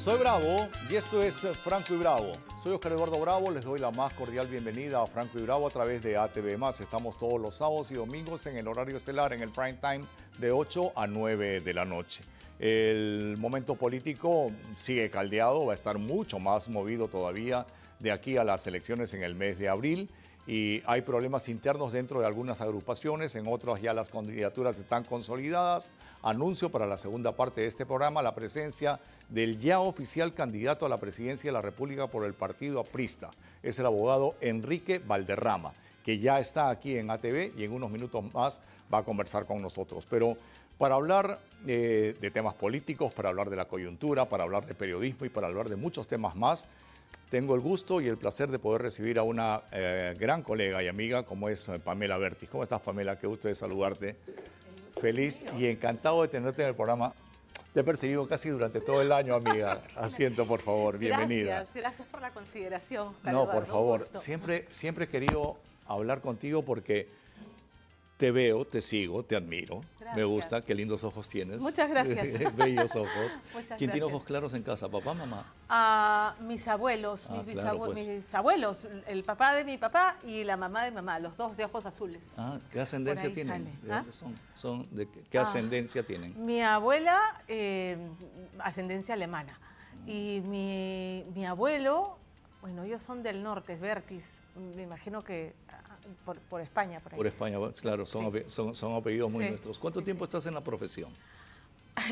Soy Bravo y esto es Franco y Bravo. Soy Oscar Eduardo Bravo, les doy la más cordial bienvenida a Franco y Bravo a través de ATV+. Estamos todos los sábados y domingos en el horario estelar, en el prime time, de 8 a 9 de la noche. El momento político sigue caldeado, va a estar mucho más movido todavía de aquí a las elecciones en el mes de abril. Y hay problemas internos dentro de algunas agrupaciones, en otras ya las candidaturas están consolidadas. Anuncio para la segunda parte de este programa la presencia del ya oficial candidato a la presidencia de la República por el partido aprista. Es el abogado Enrique Valderrama, que ya está aquí en ATV y en unos minutos más va a conversar con nosotros. Pero para hablar de temas políticos, para hablar de la coyuntura, para hablar de periodismo y para hablar de muchos temas más, tengo el gusto y el placer de poder recibir a una gran colega y amiga como es Pamela Bertis. ¿Cómo estás, Pamela? Qué gusto de saludarte. Feliz y encantado de tenerte en el programa. Te he percibido casi durante todo el año, amiga. Asiento, por favor. Bienvenida. Gracias por la consideración. No, por favor. Siempre he querido hablar contigo porque te veo, te sigo, te admiro. Gracias. Me gusta, qué lindos ojos tienes. Muchas gracias. Bellos ojos. ¿Quién tiene ojos claros en casa? ¿Papá, mamá? Mis abuelos, claro, mis abuelos, el papá de mi papá y la mamá de mamá, los dos de ojos azules. ¿Qué ascendencia tienen? ¿De dónde son? ¿Qué ascendencia tienen? Mi abuela, ascendencia alemana. Y mi abuelo, bueno, ellos son del norte, Bertis, me imagino que por España. Por España, claro, son apellidos muy sí, nuestros. ¿Cuánto tiempo estás en la profesión?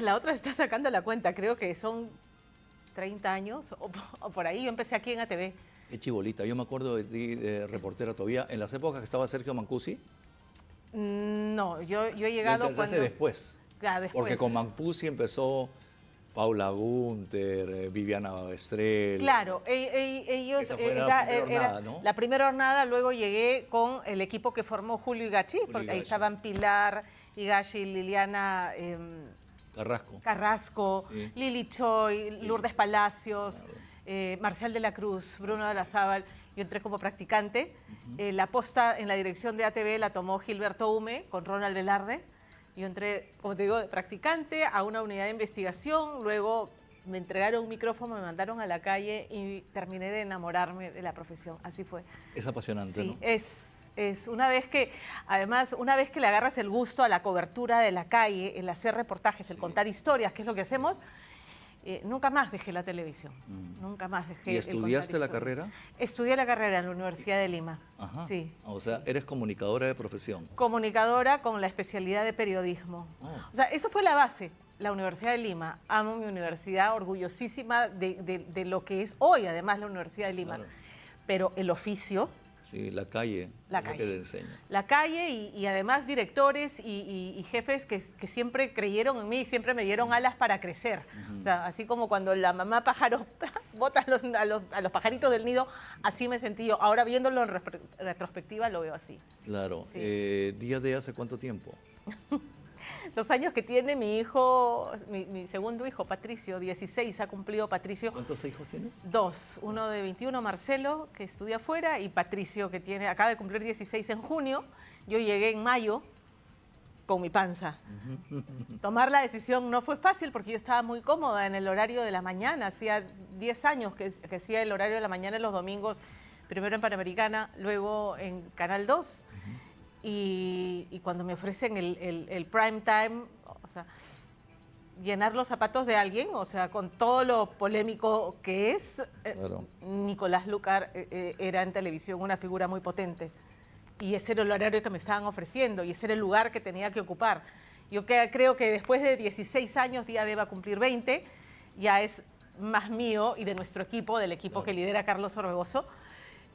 La otra está sacando la cuenta, creo que son 30 años o por ahí. Yo empecé aquí en ATV. Qué chibolita, yo me acuerdo de ti, reportera todavía, en las épocas que estaba Sergio Mancusi. No, yo he llegado cuando... después. Ya, después. Porque con Mancusi empezó Paula Gunter, Viviana Estrella. Claro, ellos... Esa fue la primera hornada, ¿no? La primera hornada, luego llegué con el equipo que formó Julio Higachi, porque ahí estaban Pilar, Higachi, Liliana... Carrasco, sí. Lili Choi, sí. Lourdes Palacios, claro. Marcial de la Cruz, Bruno de la Zábal. Yo entré como practicante. La posta en la dirección de ATV la tomó Gilberto Hume con Ronald Velarde. Yo entré, como te digo, de practicante a una unidad de investigación, luego me entregaron un micrófono, me mandaron a la calle y terminé de enamorarme de la profesión. Así fue. Es apasionante, sí, ¿no? Es una vez que, además, una vez que le agarras el gusto a la cobertura de la calle, el hacer reportajes, el contar historias, que es lo que hacemos, nunca más dejé la televisión, nunca más dejé. ¿Y estudiaste la carrera? Estudié la carrera en la Universidad de Lima. Ajá. Sí. O sea, eres comunicadora de profesión. Comunicadora con la especialidad de periodismo. Oh. O sea, eso fue la base, la Universidad de Lima. Amo mi universidad, orgullosísima de lo que es hoy, además, la Universidad de Lima. Claro. Pero el oficio... Sí, la calle, lo que te enseña. La calle y además directores y jefes que siempre creyeron en mí, siempre me dieron alas para crecer. O sea, así como cuando la mamá pájaro bota a los pajaritos del nido, así me sentí yo. Ahora viéndolo en retrospectiva lo veo así. Claro. Sí. ¿Día de hace cuánto tiempo? Los años que tiene mi hijo, mi segundo hijo, Patricio, 16 ha cumplido Patricio. ¿Cuántos hijos tienes? 2, uno de 21, Marcelo, que estudia afuera, y Patricio, que acaba de cumplir 16 en junio. Yo llegué en mayo con mi panza. Tomar la decisión no fue fácil porque yo estaba muy cómoda en el horario de la mañana. Hacía 10 años que hacía el horario de la mañana en los domingos, primero en Panamericana, luego en Canal 2. Y cuando me ofrecen el prime time, o sea, llenar los zapatos de alguien, o sea, con todo lo polémico que es, claro. Nicolás Lucar era en televisión una figura muy potente. Y ese era el horario que me estaban ofreciendo y ese era el lugar que tenía que ocupar. Yo creo que después de 16 años, ya deba cumplir 20, ya es más mío y de nuestro equipo, del equipo claro. que lidera Carlos Orbegoso.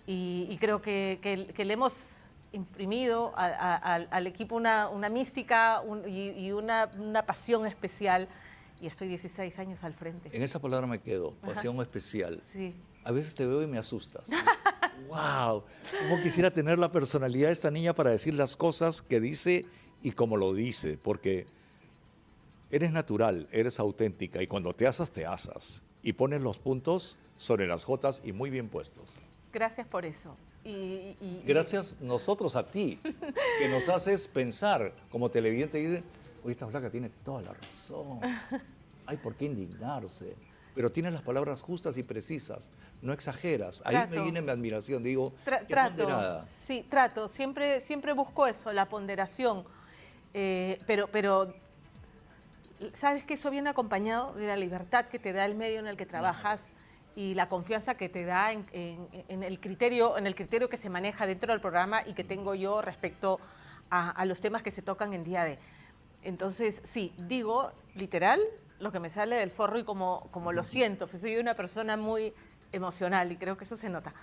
Y creo que le hemos imprimido al equipo una mística y una pasión especial, y estoy 16 años al frente. En esa palabra me quedo, pasión especial. Sí. A veces te veo y me asustas. ¡Wow! ¿Cómo quisiera tener la personalidad de esta niña para decir las cosas que dice y como lo dice? Porque eres natural, eres auténtica, y cuando te asas y pones los puntos sobre las jotas y muy bien puestos. Gracias por eso. Gracias nosotros a ti, que nos haces pensar como televidente y dice, oye, esta flaca tiene toda la razón, hay por qué indignarse. Pero tienes las palabras justas y precisas, no exageras. Ahí Trato. me viene mi admiración, digo, qué Trato, ponderada. sí, trato. Siempre busco eso, la ponderación. Pero sabes que eso viene acompañado de la libertad que te da el medio en el que trabajas y la confianza que te da en el criterio que se maneja dentro del programa y que tengo yo respecto a los temas que se tocan en día de. Entonces, sí, digo literal lo que me sale del forro y como lo siento, pues soy una persona muy emocional y creo que eso se nota.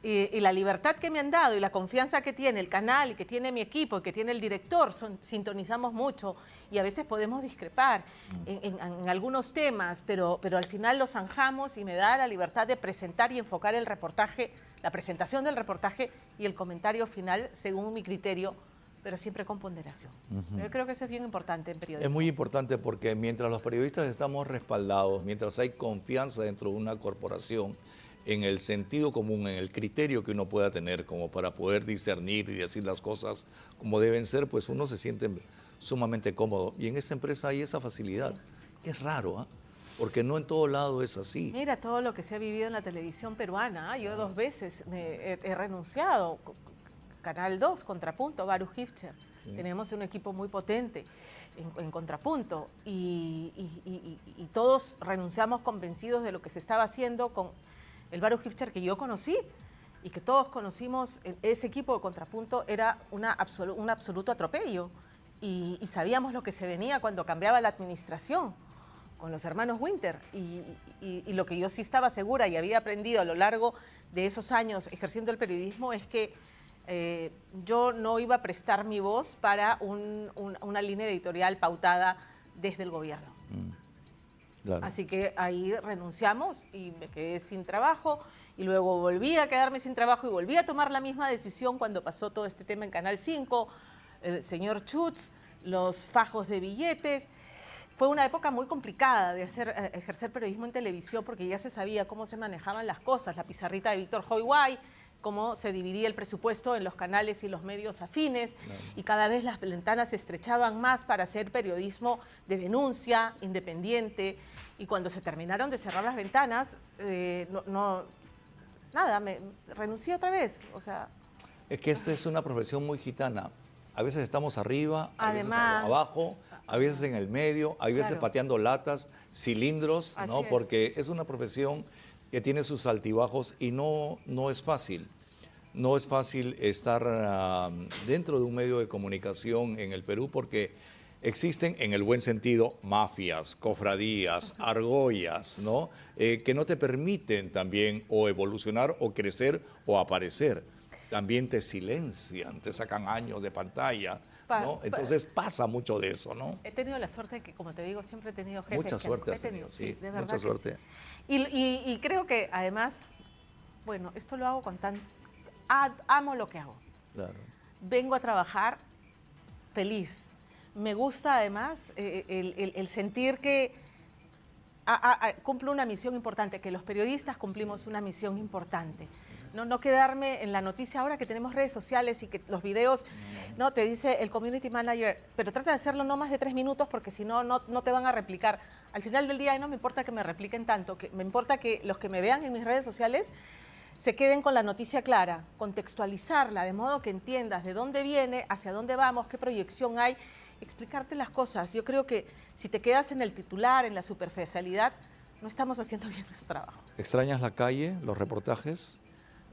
Y la libertad que me han dado y la confianza que tiene el canal y que tiene mi equipo y que tiene el director, sintonizamos mucho y a veces podemos discrepar en algunos temas, pero al final los zanjamos y me da la libertad de presentar y enfocar el reportaje, la presentación del reportaje y el comentario final según mi criterio, pero siempre con ponderación. Yo creo que eso es bien importante en periodismo. Es muy importante porque mientras los periodistas estamos respaldados, mientras hay confianza dentro de una corporación, en el sentido común, en el criterio que uno pueda tener como para poder discernir y decir las cosas como deben ser, pues uno se siente sumamente cómodo. Y en esta empresa hay esa facilidad, que es raro, ¿ah? Porque no en todo lado es así. Mira todo lo que se ha vivido en la televisión peruana. Yo 2 veces he renunciado. Canal 2, Contrapunto, Baruch Hifcher. Sí. Tenemos un equipo muy potente en Contrapunto y todos renunciamos convencidos de lo que se estaba haciendo con el Baruch Hifcher que yo conocí y que todos conocimos. Ese equipo de Contrapunto era un absoluto atropello y sabíamos lo que se venía cuando cambiaba la administración con los hermanos Winter y lo que yo sí estaba segura y había aprendido a lo largo de esos años ejerciendo el periodismo es que yo no iba a prestar mi voz para una línea editorial pautada desde el gobierno. Claro. Así que ahí renunciamos y me quedé sin trabajo y luego volví a quedarme sin trabajo y volví a tomar la misma decisión cuando pasó todo este tema en Canal 5, el señor Schutz, los fajos de billetes. Fue una época muy complicada de ejercer periodismo en televisión porque ya se sabía cómo se manejaban las cosas, la pizarrita de Víctor Hoyguay, cómo se dividía el presupuesto en los canales y los medios afines, claro. Y cada vez las ventanas se estrechaban más para hacer periodismo de denuncia, independiente, y cuando se terminaron de cerrar las ventanas, me renuncié otra vez, o sea... Es que esta es una profesión muy gitana, a veces estamos arriba, a veces además, abajo, a veces en el medio, a veces claro. pateando latas, cilindros, Así ¿no? es. Porque es una profesión que tiene sus altibajos y no es fácil. No es fácil estar dentro de un medio de comunicación en el Perú porque existen, en el buen sentido, mafias, cofradías, argollas, ¿no? Que no te permiten también o evolucionar o crecer o aparecer. También te silencian, te sacan años de pantalla, ¿no? Entonces pasa mucho de eso, ¿no? He tenido la suerte de que, como te digo, siempre he tenido jefes. Mucha suerte has tenido, sí, de verdad mucha suerte. Sí. Y creo que además, bueno, esto lo hago con tan... Amo lo que hago. Claro. Vengo a trabajar feliz. Me gusta además el sentir que cumplo una misión importante, que los periodistas cumplimos una misión importante. No quedarme en la noticia ahora que tenemos redes sociales y que los videos, no te dice el community manager, pero trata de hacerlo no más de 3 minutos porque si no, no te van a replicar. Al final del día no me importa que me repliquen tanto, que me importa que los que me vean en mis redes sociales se queden con la noticia clara, contextualizarla de modo que entiendas de dónde viene, hacia dónde vamos, qué proyección hay, explicarte las cosas. Yo creo que si te quedas en el titular, en la superficialidad, no estamos haciendo bien nuestro trabajo. ¿Extrañas la calle, los reportajes?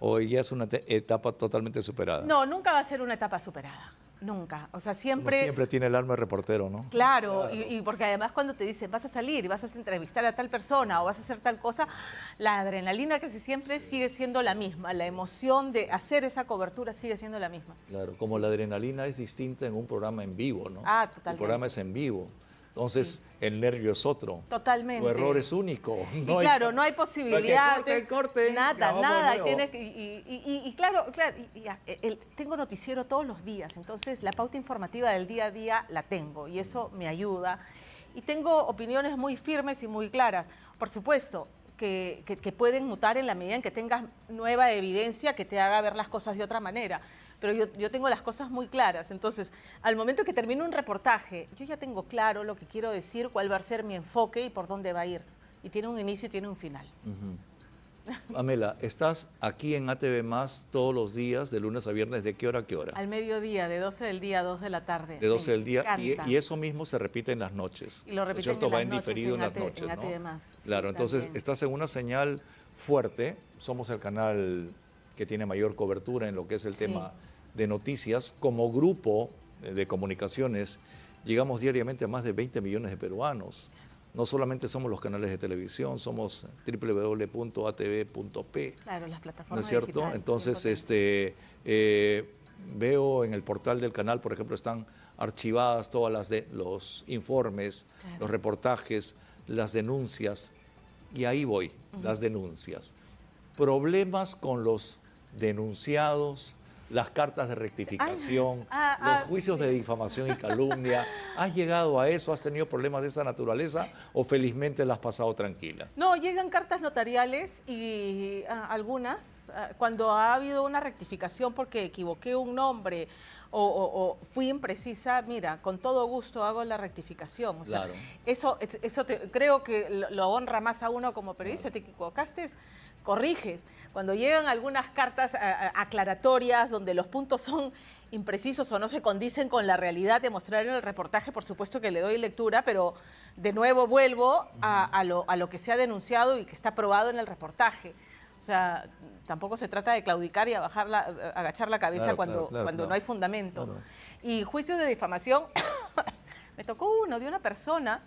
¿O ya es una etapa totalmente superada? No, nunca va a ser una etapa superada. Nunca. O sea, siempre... Uno siempre tiene el alma de reportero, ¿no? Claro. Y porque además cuando te dicen vas a salir y vas a entrevistar a tal persona o vas a hacer tal cosa, la adrenalina casi siempre sigue siendo la misma. La emoción de hacer esa cobertura sigue siendo la misma. Claro, como la adrenalina es distinta en un programa en vivo, ¿no? Ah, totalmente. El programa es en vivo. Entonces, el nervio es otro. Totalmente. Tu error es único. No claro, no hay posibilidad. Corte. Nada. Claro, tengo noticiero todos los días, entonces la pauta informativa del día a día la tengo y eso me ayuda. Y tengo opiniones muy firmes y muy claras. Por supuesto, que pueden mutar en la medida en que tengas nueva evidencia que te haga ver las cosas de otra manera. Pero yo tengo las cosas muy claras. Entonces, al momento que termino un reportaje, yo ya tengo claro lo que quiero decir, cuál va a ser mi enfoque y por dónde va a ir. y tiene un inicio y tiene un final. Pamela, estás aquí en ATV Más todos los días, de lunes a viernes, ¿de qué hora a qué hora? Al mediodía, de 12 del día a 2 de la tarde. De 12 del día, encanta. y eso mismo se repite en las noches. Y lo ¿no es repiten cierto? en Va las en noches diferido en las AT, noches, en ¿no? ATV Más. Claro, Sí, entonces también. estás en una señal fuerte. Somos el canal que tiene mayor cobertura en lo que es el Sí. tema de noticias. Como grupo de comunicaciones, llegamos diariamente a más de 20 millones de peruanos. No solamente somos los canales de televisión, somos www.atv.p. Claro, las plataformas ¿No es cierto? digitales, Entonces, importante. veo en el portal del canal, por ejemplo, están archivadas todas los informes, Claro. los reportajes, las denuncias, y ahí voy, las denuncias. Problemas con los denunciados, las cartas de rectificación, los juicios de difamación y calumnia. ¿Has llegado a eso? ¿Has tenido problemas de esa naturaleza o felizmente las has pasado tranquila? No, llegan cartas notariales y algunas, cuando ha habido una rectificación porque equivoqué un nombre o fui imprecisa, mira, con todo gusto hago la rectificación. O sea, Claro. eso creo que lo honra más a uno como periodista. Te equivocaste, corriges. Cuando llegan algunas cartas aclaratorias donde los puntos son imprecisos o no se condicen con la realidad de mostrar en el reportaje, por supuesto que le doy lectura, pero de nuevo vuelvo a lo que se ha denunciado y que está probado en el reportaje. O sea, tampoco se trata de claudicar y agachar la cabeza Claro, cuando no hay fundamento. Claro. Y juicios de difamación, me tocó uno de una persona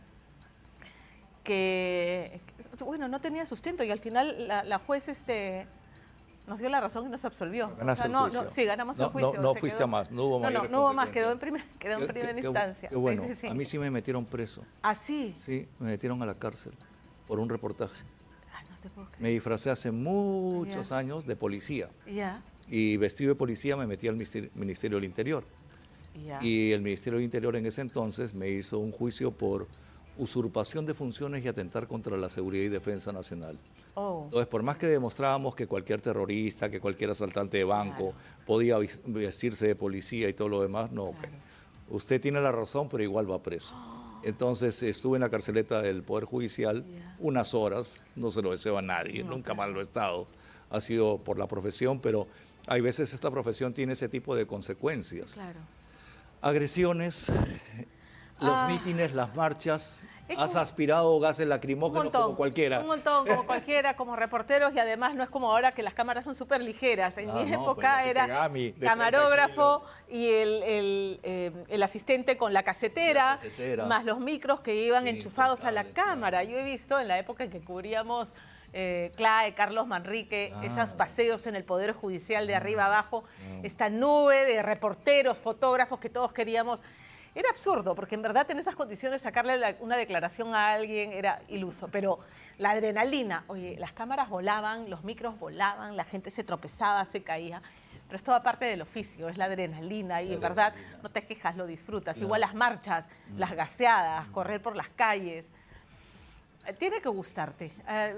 que, bueno, no tenía sustento y al final la juez nos dio la razón y nos absolvió. Ganaste el juicio. Sí, ganamos el juicio. No se fuiste quedó. a más, no hubo mayores no hubo más, consecuencias. quedó en primera instancia. Qué bueno. Sí. A mí sí me metieron preso. ¿Ah, sí? Sí, me metieron a la cárcel por un reportaje. Ay, no te puedo Me creer. disfracé hace muchos Ya. años de policía Ya, y vestido de policía me metí al Ministerio del Interior. ya. Y el Ministerio del Interior en ese entonces me hizo un juicio por usurpación de funciones y atentar contra la seguridad y defensa nacional. Oh, Entonces, por más que demostrábamos que cualquier terrorista, que cualquier asaltante de banco Claro. podía vestirse de policía y todo lo demás, no. Claro. Usted tiene la razón, pero igual va preso. Entonces, estuve en la carceleta del Poder Judicial Ya. unas horas, no se lo deseo a nadie, nunca más lo he estado. Ha sido por la profesión, pero hay veces esta profesión tiene ese tipo de consecuencias. claro. Agresiones, los mítines, las marchas. Has aspirado gases lacrimógenos como cualquiera. Un montón, como cualquiera, como reporteros, y además no es como ahora que las cámaras son súper ligeras. En mi no, época pues, era Gami, de 30 camarógrafo y el asistente con la casetera, La casetera. más los micros que iban Sí, enchufados a la impecable, cámara. claro. Yo he visto en la época en que cubríamos CLAE, Carlos Manrique, esos paseos en el Poder Judicial de arriba abajo, esta nube de reporteros, fotógrafos que todos queríamos. Era absurdo, porque en verdad en esas condiciones sacarle una declaración a alguien era iluso, pero la adrenalina, oye, las cámaras volaban, los micros volaban, la gente se tropezaba, se caía, pero es toda parte del oficio, es la adrenalina y en verdad no te quejas, lo disfrutas. Claro. Igual las marchas, las gaseadas, correr por las calles. Tiene que gustarte.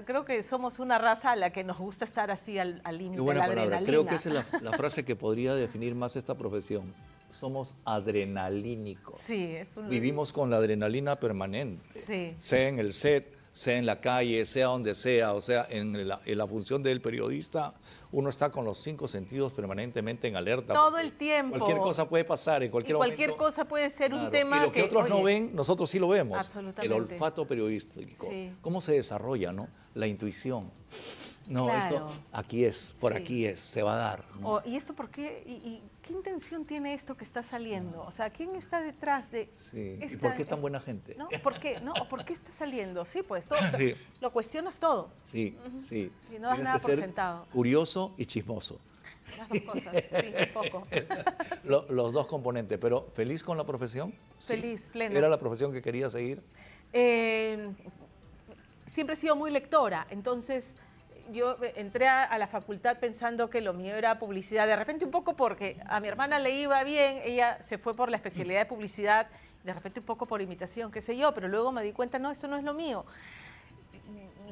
Creo que somos una raza a la que nos gusta estar así al límite Qué de buena la palabra. adrenalina. Creo que esa es la frase que podría definir más esta profesión. Somos adrenalínicos. Sí, es un... Vivimos con la adrenalina permanente. Sí. Sea en el set, sea en la calle, sea donde sea. O sea, en la función del periodista, uno está con los 5 sentidos permanentemente en alerta. Todo el tiempo. Cualquier cosa puede pasar en Y cualquier cualquier momento. cosa puede ser un Claro. tema y lo que otros no oye, ven, nosotros sí lo vemos. Absolutamente. El olfato periodístico. Sí. ¿Cómo se desarrolla, no? La intuición. No, Claro. esto aquí es, por Sí. aquí es, se va a dar. ¿no? ¿Y esto por qué? ¿Y qué intención tiene esto que está saliendo? O sea, ¿quién está detrás de Sí. ¿Y esta- por qué es tan buena gente? ¿No? ¿Por qué? ¿No? ¿O por qué está saliendo? Sí, pues todo, Sí. lo cuestionas todo. Sí, sí. Sí, no das Tienes nada que por ser sentado. curioso y chismoso. Las dos cosas, sí, un poco. Los dos componentes. Pero ¿feliz con la profesión? Sí. Feliz, plena. ¿Era la profesión que quería seguir? Siempre he sido muy lectora, entonces yo entré a la facultad pensando que lo mío era publicidad, de repente un poco porque a mi hermana le iba bien, ella se fue por la especialidad de publicidad, de repente un poco por imitación, qué sé yo, pero luego me di cuenta, no, esto no es lo mío.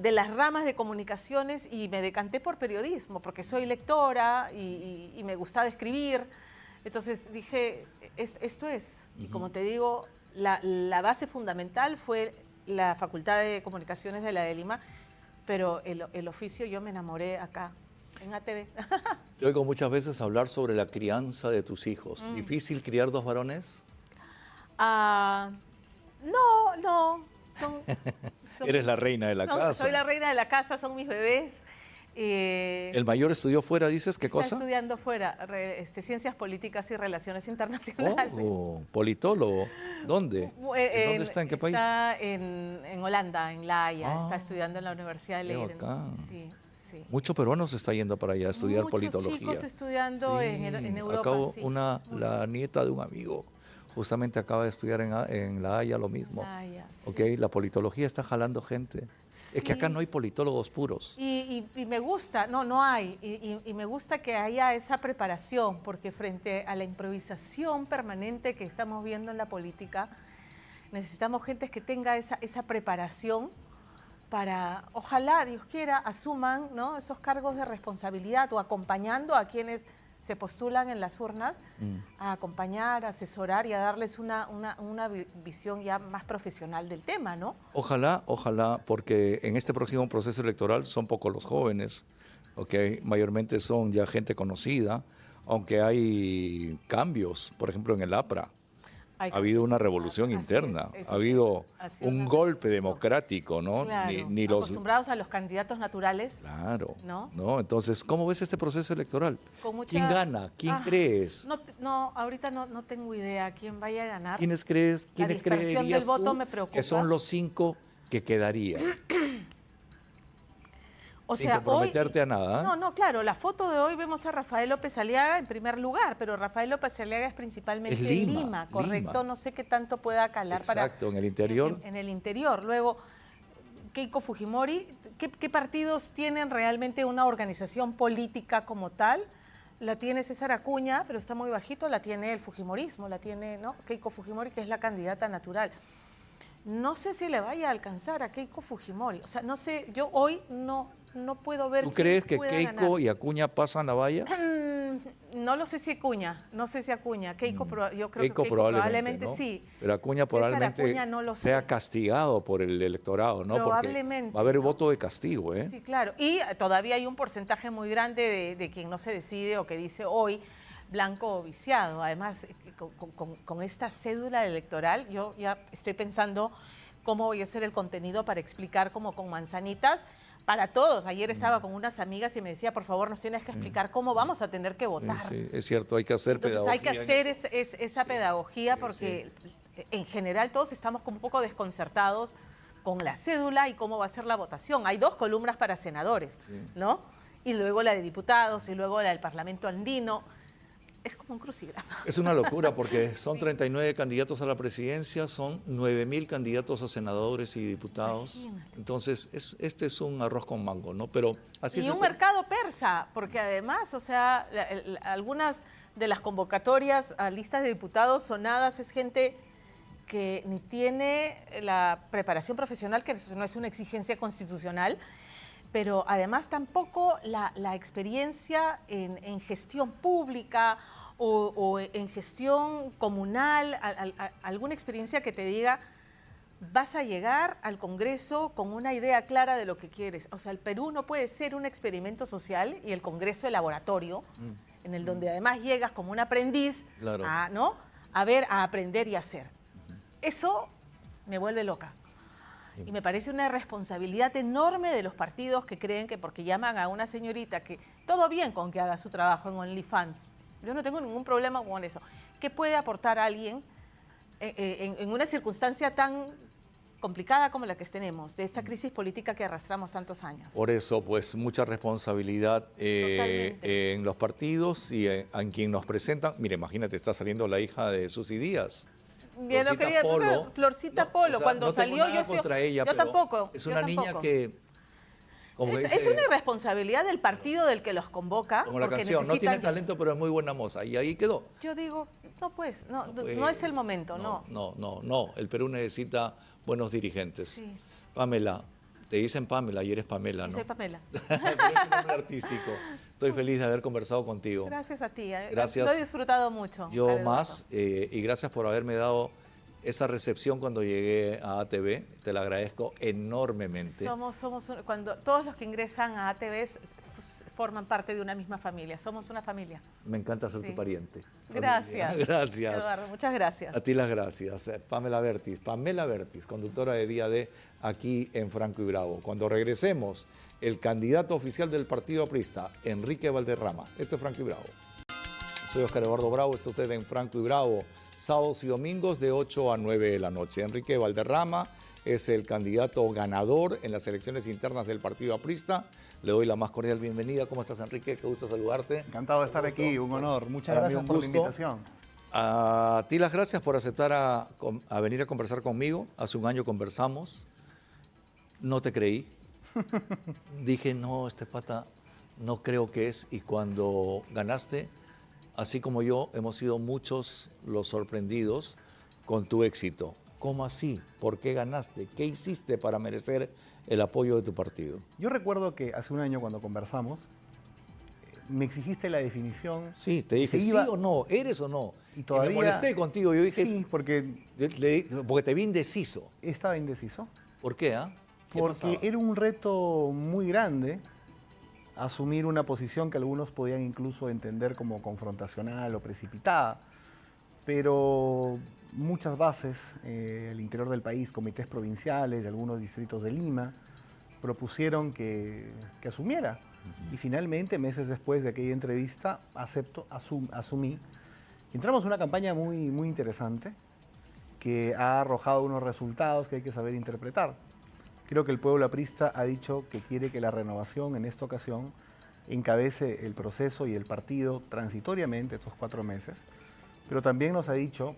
De las ramas de comunicaciones y me decanté por periodismo, porque soy lectora y me gustaba escribir, entonces dije, esto es, y como te digo, la base fundamental fue la Facultad de Comunicaciones de la de Lima, pero el oficio yo me enamoré acá, en ATV. Te oigo muchas veces hablar sobre la crianza de tus hijos. ¿Difícil criar dos varones? No. Eres la reina de la casa. Soy la reina de la casa, son mis bebés. ¿El mayor estudió fuera, dices? ¿Qué cosa? Está estudiando fuera, Ciencias Políticas y Relaciones Internacionales. Oh, politólogo. ¿Dónde? ¿Dónde está? ¿En qué país? Está en Holanda, en La Haya. Está estudiando en la Universidad de Leiden. Sí. Muchos peruanos se está yendo para allá a estudiar politología. Muchos chicos estudiando en Europa. Acabo la nieta de un amigo justamente acaba de estudiar en La Haya lo mismo. La politología está jalando gente. Sí. Es que acá no hay politólogos puros. Y me gusta, no hay, y me gusta que haya esa preparación, porque frente a la improvisación permanente que estamos viendo en la política, necesitamos gente que tenga esa preparación para, ojalá, Dios quiera, asuman, ¿no?, esos cargos de responsabilidad o acompañando a quienes se postulan en las urnas, a acompañar, a asesorar y a darles una visión ya más profesional del tema, ¿no? Ojalá, porque en este próximo proceso electoral son pocos los jóvenes, mayormente son ya gente conocida, aunque hay cambios, por ejemplo en el APRA. Ha habido una revolución interna, ha habido un golpe democrático, ¿no? Claro, acostumbrados a los candidatos naturales. Claro, ¿no? Entonces, ¿cómo ves este proceso electoral? ¿Quién gana? ¿Quién crees? Ahorita no tengo idea quién vaya a ganar. ¿Quiénes creerías La dispersión del voto me preocupa. Que son los 5 que quedarían? O sin sea, comprometerte a nada. No, claro, la foto de hoy vemos a Rafael López Aliaga en primer lugar, pero Rafael López Aliaga es principalmente en Lima, correcto. Lima. No sé qué tanto pueda calar. Exacto, en el interior. En el interior. Luego, Keiko Fujimori, ¿qué partidos tienen realmente una organización política como tal? La tiene César Acuña, pero está muy bajito, la tiene el Fujimorismo, la tiene, ¿no?, Keiko Fujimori, que es la candidata natural. No sé si le vaya a alcanzar a Keiko Fujimori. O sea, no sé, yo hoy no puedo ver. ¿Tú crees que Keiko y Acuña pasan la valla? No lo sé si Acuña, Keiko, yo creo que Keiko probablemente ¿no? Sí. Pero Acuña probablemente Acuña no sea castigado por el electorado, ¿no? Probablemente. Porque va a haber voto de castigo, ¿eh? Sí, claro. Y todavía hay un porcentaje muy grande de quien no se decide o que dice hoy blanco o viciado. Además, con esta cédula electoral, yo ya estoy pensando cómo voy a hacer el contenido para explicar como con manzanitas para todos. Ayer estaba con unas amigas y me decía, por favor, nos tienes que explicar cómo vamos a tener que votar. Sí, es cierto, hay que hacer pedagogía. Entonces hay que hacer esa pedagogía porque en general todos estamos como un poco desconcertados con la cédula y cómo va a ser la votación. Hay 2 columnas para senadores, ¿no? Y luego la de diputados y luego la del Parlamento andino. Es como un crucigrama. Es una locura porque son 39 candidatos a la presidencia, son 9.000 candidatos a senadores y diputados. Imagínate. Entonces, este es un arroz con mango, ¿no? Pero así y un mercado persa, porque además, o sea, algunas de las convocatorias a listas de diputados sonadas es gente que ni tiene la preparación profesional, que eso no es una exigencia constitucional, pero además tampoco la experiencia en gestión pública o en gestión comunal, alguna experiencia que te diga, vas a llegar al Congreso con una idea clara de lo que quieres. O sea, el Perú no puede ser un experimento social y el Congreso el laboratorio, en el donde además llegas como un aprendiz, claro, a aprender y hacer. Eso me vuelve loca. Y me parece una responsabilidad enorme de los partidos que creen que porque llaman a una señorita que todo bien con que haga su trabajo en OnlyFans, yo no tengo ningún problema con eso, ¿qué puede aportar a alguien en una circunstancia tan complicada como la que tenemos, de esta crisis política que arrastramos tantos años? Por eso, pues, mucha responsabilidad en los partidos y en quien nos presentan. Mira, imagínate, está saliendo la hija de Susy Díaz. Florcita Polo, cuando no salió yo contra ella, yo tampoco. Es una niña que... Es una irresponsabilidad del partido del que los convoca. Como la canción, no tiene talento, pero es muy buena moza. Y ahí quedó. Yo digo, no es el momento, no. No, el Perú necesita buenos dirigentes. Sí. Pamela, te dicen Pamela y eres Pamela, ¿no? Soy Pamela. Pero es un nombre artístico. Estoy feliz de haber conversado contigo. Gracias a ti. Gracias. Lo he disfrutado mucho. Yo más, y gracias por haberme dado esa recepción cuando llegué a ATV, te la agradezco enormemente. Cuando todos los que ingresan a ATV forman parte de una misma familia, somos una familia. Me encanta ser tu pariente. Gracias. Gracias. Eduardo, muchas gracias. A ti las gracias. Pamela Bertis, conductora de Día D aquí en Franco y Bravo. Cuando regresemos, el candidato oficial del Partido Aprista, Enrique Valderrama. Esto es Franco y Bravo. Soy Oscar Eduardo Bravo, está usted en Franco y Bravo, sábados y domingos de 8 a 9 de la noche. Enrique Valderrama es el candidato ganador en las elecciones internas del Partido Aprista. Le doy la más cordial bienvenida. ¿Cómo estás, Enrique? Qué gusto saludarte. Encantado de estar aquí, un honor. Muchas gracias por la invitación. A ti las gracias por aceptar a venir a conversar conmigo. Hace un año conversamos. No te creí. Dije, no, este pata no creo que es. Y cuando ganaste, así como yo, hemos sido muchos los sorprendidos con tu éxito. ¿Cómo así? ¿Por qué ganaste? ¿Qué hiciste para merecer el apoyo de tu partido? Yo recuerdo que hace un año cuando conversamos, me exigiste la definición. Sí, te dije, ¿sí o no? ¿Eres o no? Y todavía... me molesté contigo. Yo dije, sí, porque te vi indeciso. Estaba indeciso. ¿Por qué? Porque era un reto muy grande asumir una posición que algunos podían incluso entender como confrontacional o precipitada. Pero muchas bases al interior del país, comités provinciales de algunos distritos de Lima, propusieron que asumiera. Y finalmente, meses después de aquella entrevista, asumí. Entramos en una campaña muy, muy interesante que ha arrojado unos resultados que hay que saber interpretar. Creo que el pueblo aprista ha dicho que quiere que la renovación en esta ocasión encabece el proceso y el partido transitoriamente estos 4 meses, pero también nos ha dicho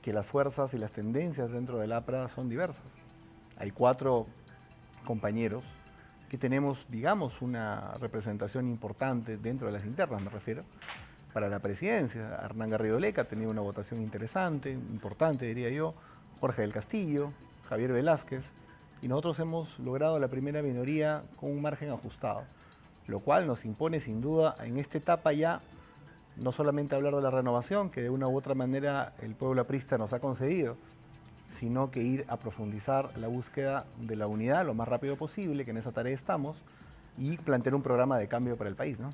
que las fuerzas y las tendencias dentro del APRA son diversas. Hay 4 compañeros que tenemos, digamos, una representación importante dentro de las internas, me refiero, para la presidencia. Hernán Garrido Leca ha tenido una votación interesante, importante diría yo, Jorge del Castillo, Javier Velázquez, y nosotros hemos logrado la primera minoría con un margen ajustado, lo cual nos impone sin duda en esta etapa ya no solamente hablar de la renovación, que de una u otra manera el pueblo aprista nos ha concedido, sino que ir a profundizar la búsqueda de la unidad lo más rápido posible, que en esa tarea estamos, y plantear un programa de cambio para el país, ¿no?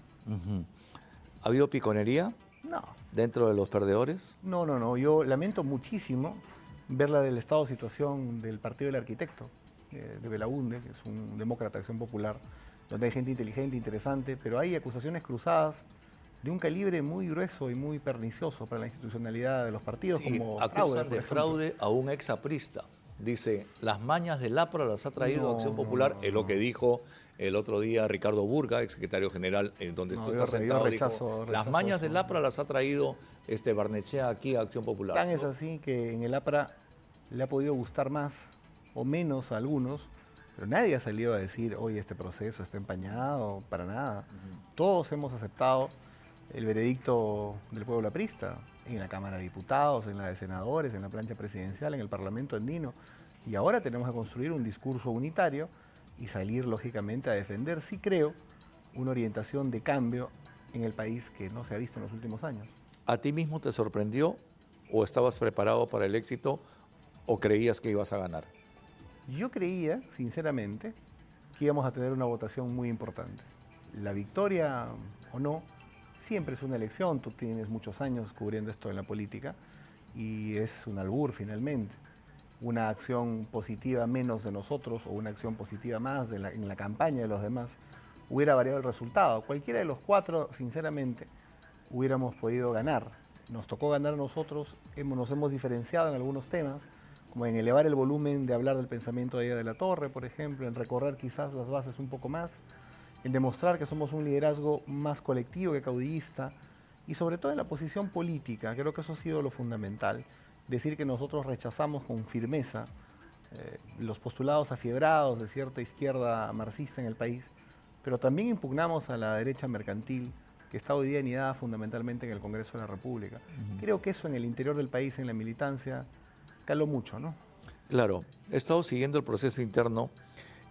¿Ha habido piconería? No. ¿Dentro de los perdedores? No. Yo lamento muchísimo ver la del estado de situación del Partido del Arquitecto, de Belaunde, que es un demócrata de Acción Popular, donde hay gente inteligente, interesante, pero hay acusaciones cruzadas de un calibre muy grueso y muy pernicioso para la institucionalidad de los partidos, sí, como acusan de fraude a un exaprista. Dice, las mañas del APRA las ha traído Acción Popular, es lo que dijo el otro día Ricardo Burga, ex secretario general, en donde tú estás sentado, dijo, las mañas del APRA las ha traído Barnechea aquí a Acción Popular. Tan es así que en el APRA le ha podido gustar más o menos a algunos, pero nadie ha salido a decir, oye, este proceso está empañado, para nada. Todos hemos aceptado el veredicto del pueblo aprista, en la Cámara de Diputados, en la de Senadores, en la plancha presidencial, en el Parlamento andino. Y ahora tenemos que construir un discurso unitario y salir, lógicamente, a defender, sí creo, una orientación de cambio en el país que no se ha visto en los últimos años. ¿A ti mismo te sorprendió o estabas preparado para el éxito o creías que ibas a ganar? Yo creía, sinceramente, que íbamos a tener una votación muy importante. La victoria o no, siempre es una elección, tú tienes muchos años cubriendo esto en la política y es un albur finalmente. Una acción positiva menos de nosotros o una acción positiva más en la campaña de los demás hubiera variado el resultado. Cualquiera de los 4, sinceramente, hubiéramos podido ganar. Nos tocó ganar a nosotros, nos hemos diferenciado en algunos temas, como en elevar el volumen de hablar del pensamiento de Ella de la Torre, por ejemplo, en recorrer quizás las bases un poco más, en demostrar que somos un liderazgo más colectivo que caudillista y sobre todo en la posición política. Creo que eso ha sido lo fundamental, decir que nosotros rechazamos con firmeza los postulados afiebrados de cierta izquierda marxista en el país, pero también impugnamos a la derecha mercantil que está hoy día anidada fundamentalmente en el Congreso de la República. Creo que eso en el interior del país, en la militancia, caló mucho, ¿no? Claro, he estado siguiendo el proceso interno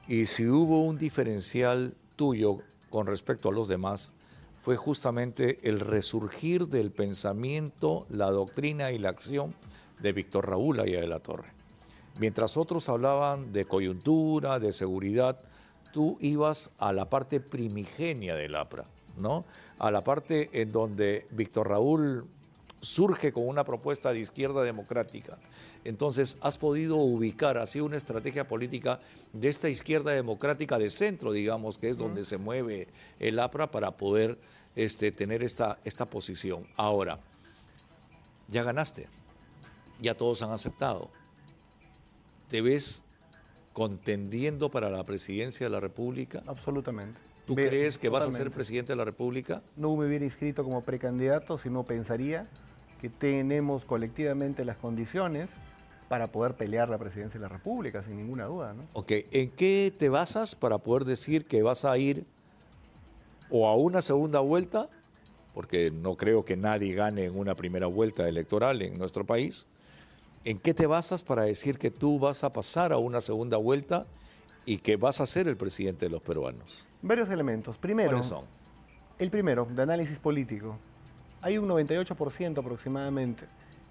y si hubo un diferencial tuyo con respecto a los demás, fue justamente el resurgir del pensamiento, la doctrina y la acción de Víctor Raúl allá de la Torre. Mientras otros hablaban de coyuntura, de seguridad, tú ibas a la parte primigenia del APRA, ¿no? A la parte en donde Víctor Raúl surge con una propuesta de izquierda democrática. Entonces, has podido ubicar, ha sido una estrategia política de esta izquierda democrática de centro, digamos, que es donde se mueve el APRA para poder tener esta posición. Ahora, ya ganaste, ya todos han aceptado. ¿Te ves contendiendo para la presidencia de la República? Absolutamente. ¿Tú crees que vas a ser presidente de la República? No me hubiera inscrito como precandidato, sino pensaría que tenemos colectivamente las condiciones para poder pelear la presidencia de la República, sin ninguna duda, ¿no? Ok, ¿en qué te basas para poder decir que vas a ir o a una segunda vuelta? Porque no creo que nadie gane en una primera vuelta electoral en nuestro país. ¿En qué te basas para decir que tú vas a pasar a una segunda vuelta y que vas a ser el presidente de los peruanos? Varios elementos. Primero, ¿Cuáles son? el primero, de análisis político. Hay un 98% aproximadamente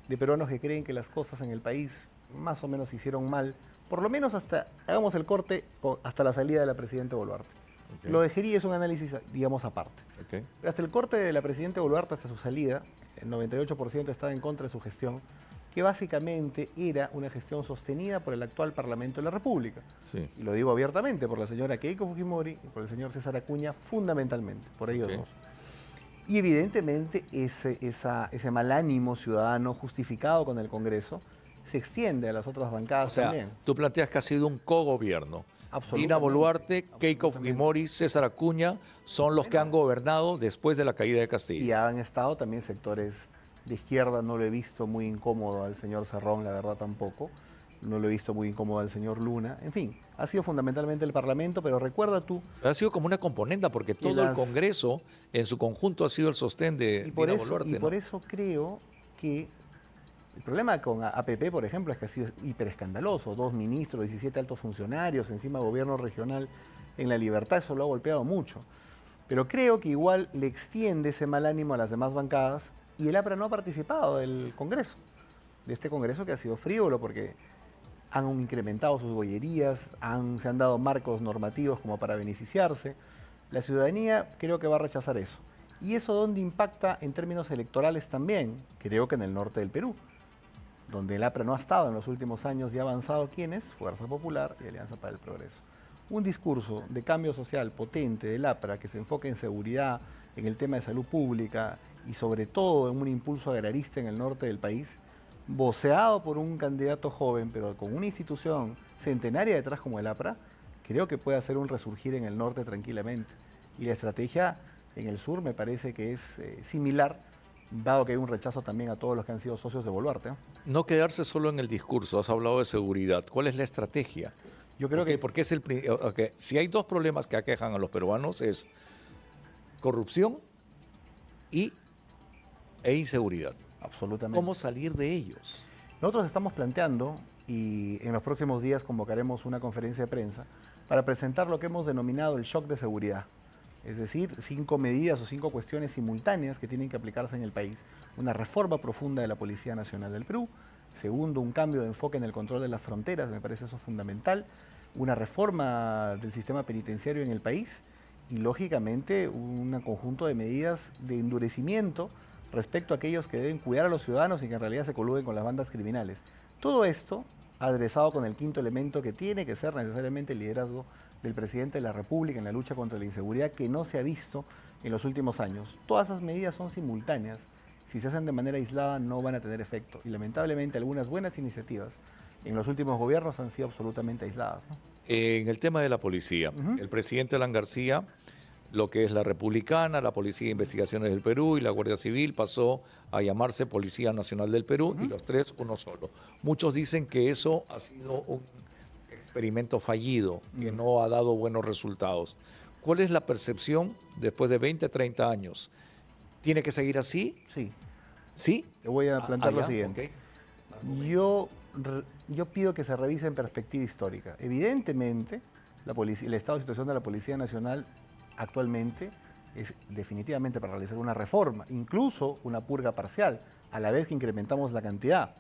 de peruanos que creen que las cosas en el país más o menos se hicieron mal, por lo menos hasta, hagamos el corte, hasta la salida de la presidenta Boluarte. Okay. Lo de Gerí es un análisis, digamos, aparte. Okay. Pero hasta el corte de la presidenta Boluarte, hasta su salida, el 98% estaba en contra de su gestión, que básicamente era una gestión sostenida por el actual Parlamento de la República. Sí. Y lo digo abiertamente, por la señora Keiko Fujimori y por el señor César Acuña, fundamentalmente, por ellos dos. Y evidentemente ese mal ánimo ciudadano justificado con el Congreso se extiende a las otras bancadas también. Tú planteas que ha sido un cogobierno. Dina Boluarte, Keiko Fujimori, César Acuña son los que han gobernado después de la caída de Castillo. Y han estado también sectores de izquierda, no lo he visto muy incómodo al señor Cerrón, la verdad tampoco. No lo he visto muy incómodo al señor Luna. En fin, ha sido fundamentalmente el Parlamento, pero recuerda tú... Ha sido como una componenda, porque todo el Congreso en su conjunto ha sido el sostén de Dina Boluarte. Y por eso creo que el problema con APP, por ejemplo, es que ha sido hiperescandaloso. 2 ministros, 17 altos funcionarios, encima gobierno regional en La Libertad, eso lo ha golpeado mucho. Pero creo que igual le extiende ese mal ánimo a las demás bancadas y el APRA no ha participado del Congreso, de este Congreso que ha sido frívolo porque han incrementado sus bollerías, se han dado marcos normativos como para beneficiarse. La ciudadanía creo que va a rechazar eso. ¿Y eso dónde impacta en términos electorales también? Creo que en el norte del Perú, donde el APRA no ha estado en los últimos años y ha avanzado, ¿quiénes? Fuerza Popular y Alianza para el Progreso. Un discurso de cambio social potente del APRA que se enfoque en seguridad, en el tema de salud pública y sobre todo en un impulso agrarista en el norte del país, voceado por un candidato joven, pero con una institución centenaria detrás como el APRA, creo que puede hacer un resurgir en el norte tranquilamente. Y la estrategia en el sur me parece que es similar, dado que hay un rechazo también a todos los que han sido socios de Boluarte. No quedarse solo en el discurso, has hablado de seguridad. ¿Cuál es la estrategia? Yo creo que... Porque es si hay 2 problemas que aquejan a los peruanos es corrupción e inseguridad. Absolutamente. ¿Cómo salir de ellos? Nosotros estamos planteando, y en los próximos días convocaremos una conferencia de prensa, para presentar lo que hemos denominado el shock de seguridad. Es decir, 5 medidas o 5 cuestiones simultáneas que tienen que aplicarse en el país. Una reforma profunda de la Policía Nacional del Perú. Segundo, un cambio de enfoque en el control de las fronteras, me parece eso fundamental. Una reforma del sistema penitenciario en el país y, lógicamente, un conjunto de medidas de endurecimiento respecto a aquellos que deben cuidar a los ciudadanos y que en realidad se coluden con las bandas criminales. Todo esto adresado con el 5.º elemento que tiene que ser necesariamente el liderazgo del presidente de la República en la lucha contra la inseguridad que no se ha visto en los últimos años. Todas esas medidas son simultáneas. Si se hacen de manera aislada no van a tener efecto. Y lamentablemente algunas buenas iniciativas en los últimos gobiernos han sido absolutamente aisladas, ¿no? En el tema de la policía, el presidente Alan García, lo que es la Republicana, la Policía de Investigaciones del Perú y la Guardia Civil pasó a llamarse Policía Nacional del Perú y los 3 uno solo. Muchos dicen que eso ha sido un experimento fallido, que no ha dado buenos resultados. ¿Cuál es la percepción después de 20, 30 años? ¿Tiene que seguir así? Sí. ¿Sí? Te voy a plantear lo siguiente. Okay. Yo pido que se revise en perspectiva histórica. Evidentemente, el estado de situación de la Policía Nacional actualmente es definitivamente para realizar una reforma, incluso una purga parcial, a la vez que incrementamos la cantidad.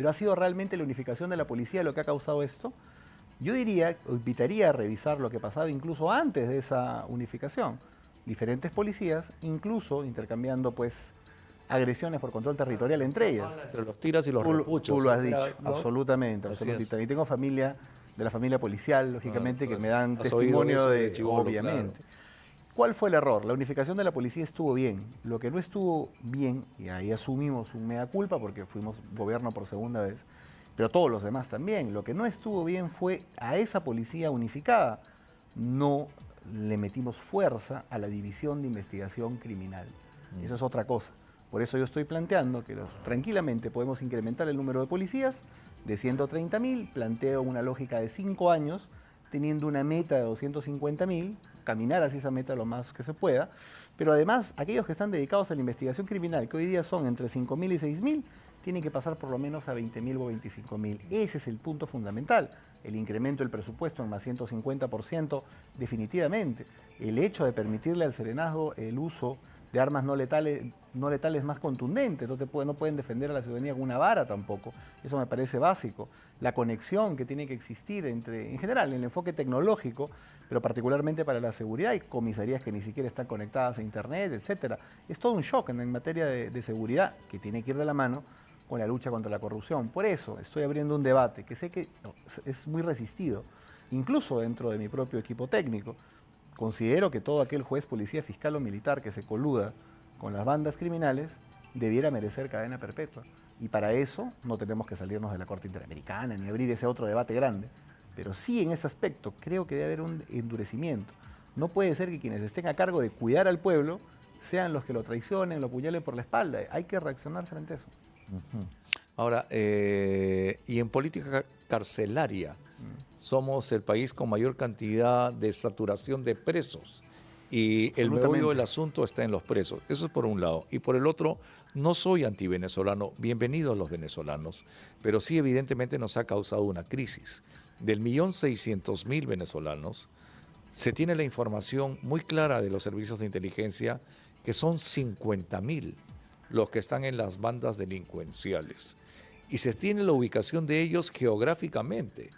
Pero ¿ha sido realmente la unificación de la policía lo que ha causado esto? Yo diría, o invitaría a revisar lo que pasaba incluso antes de esa unificación. Diferentes policías, incluso intercambiando pues agresiones por control territorial entre ellas. Entre los tiras y los repuchos. Tú lo has dicho, ¿no? absolutamente, absolutamente. Y tengo familia de la familia policial, lógicamente, que me dan has oído testimonio de chibolo, obviamente. claro. ¿Cuál fue el error? La unificación de la policía estuvo bien. Lo que no estuvo bien, y ahí asumimos un mea culpa porque fuimos gobierno por segunda vez, pero todos los demás también, lo que no estuvo bien fue a esa policía unificada. No le metimos fuerza a la división de investigación criminal. Eso es otra cosa. Por eso yo estoy planteando que tranquilamente podemos incrementar el número de policías de 130.000, planteo una lógica de 5 años, teniendo una meta de 250.000, caminar hacia esa meta lo más que se pueda, pero además aquellos que están dedicados a la investigación criminal, que hoy día son entre 5.000 y 6.000, tienen que pasar por lo menos a 20.000 o 25.000. Ese es el punto fundamental, el incremento del presupuesto en más 150% definitivamente. El hecho de permitirle al serenazgo el uso de armas no letales más contundentes, no pueden defender a la ciudadanía con una vara tampoco, eso me parece básico. La conexión que tiene que existir entre, en general, el enfoque tecnológico, pero particularmente para la seguridad, hay comisarías que ni siquiera están conectadas a internet, etcétera. Es todo un shock en materia de seguridad que tiene que ir de la mano con la lucha contra la corrupción. Por eso estoy abriendo un debate que sé que es muy resistido, incluso dentro de mi propio equipo técnico. Considero que todo aquel juez, policía, fiscal o militar que se coluda con las bandas criminales debiera merecer cadena perpetua. Y para eso no tenemos que salirnos de la Corte Interamericana ni abrir ese otro debate grande. Pero sí, en ese aspecto, creo que debe haber un endurecimiento. No puede ser que quienes estén a cargo de cuidar al pueblo sean los que lo traicionen, lo apuñalen por la espalda. Hay que reaccionar frente a eso. Ahora, y en política carcelaria, somos el país con mayor cantidad de saturación de presos y el meollo del asunto está en los presos. Eso es por un lado. Y por el otro, no soy antivenezolano, bienvenidos los venezolanos, pero sí evidentemente nos ha causado una crisis. Del 1.600.000 venezolanos, se tiene la información muy clara de los servicios de inteligencia que son 50.000 los que están en las bandas delincuenciales. Y se tiene la ubicación de ellos geográficamente.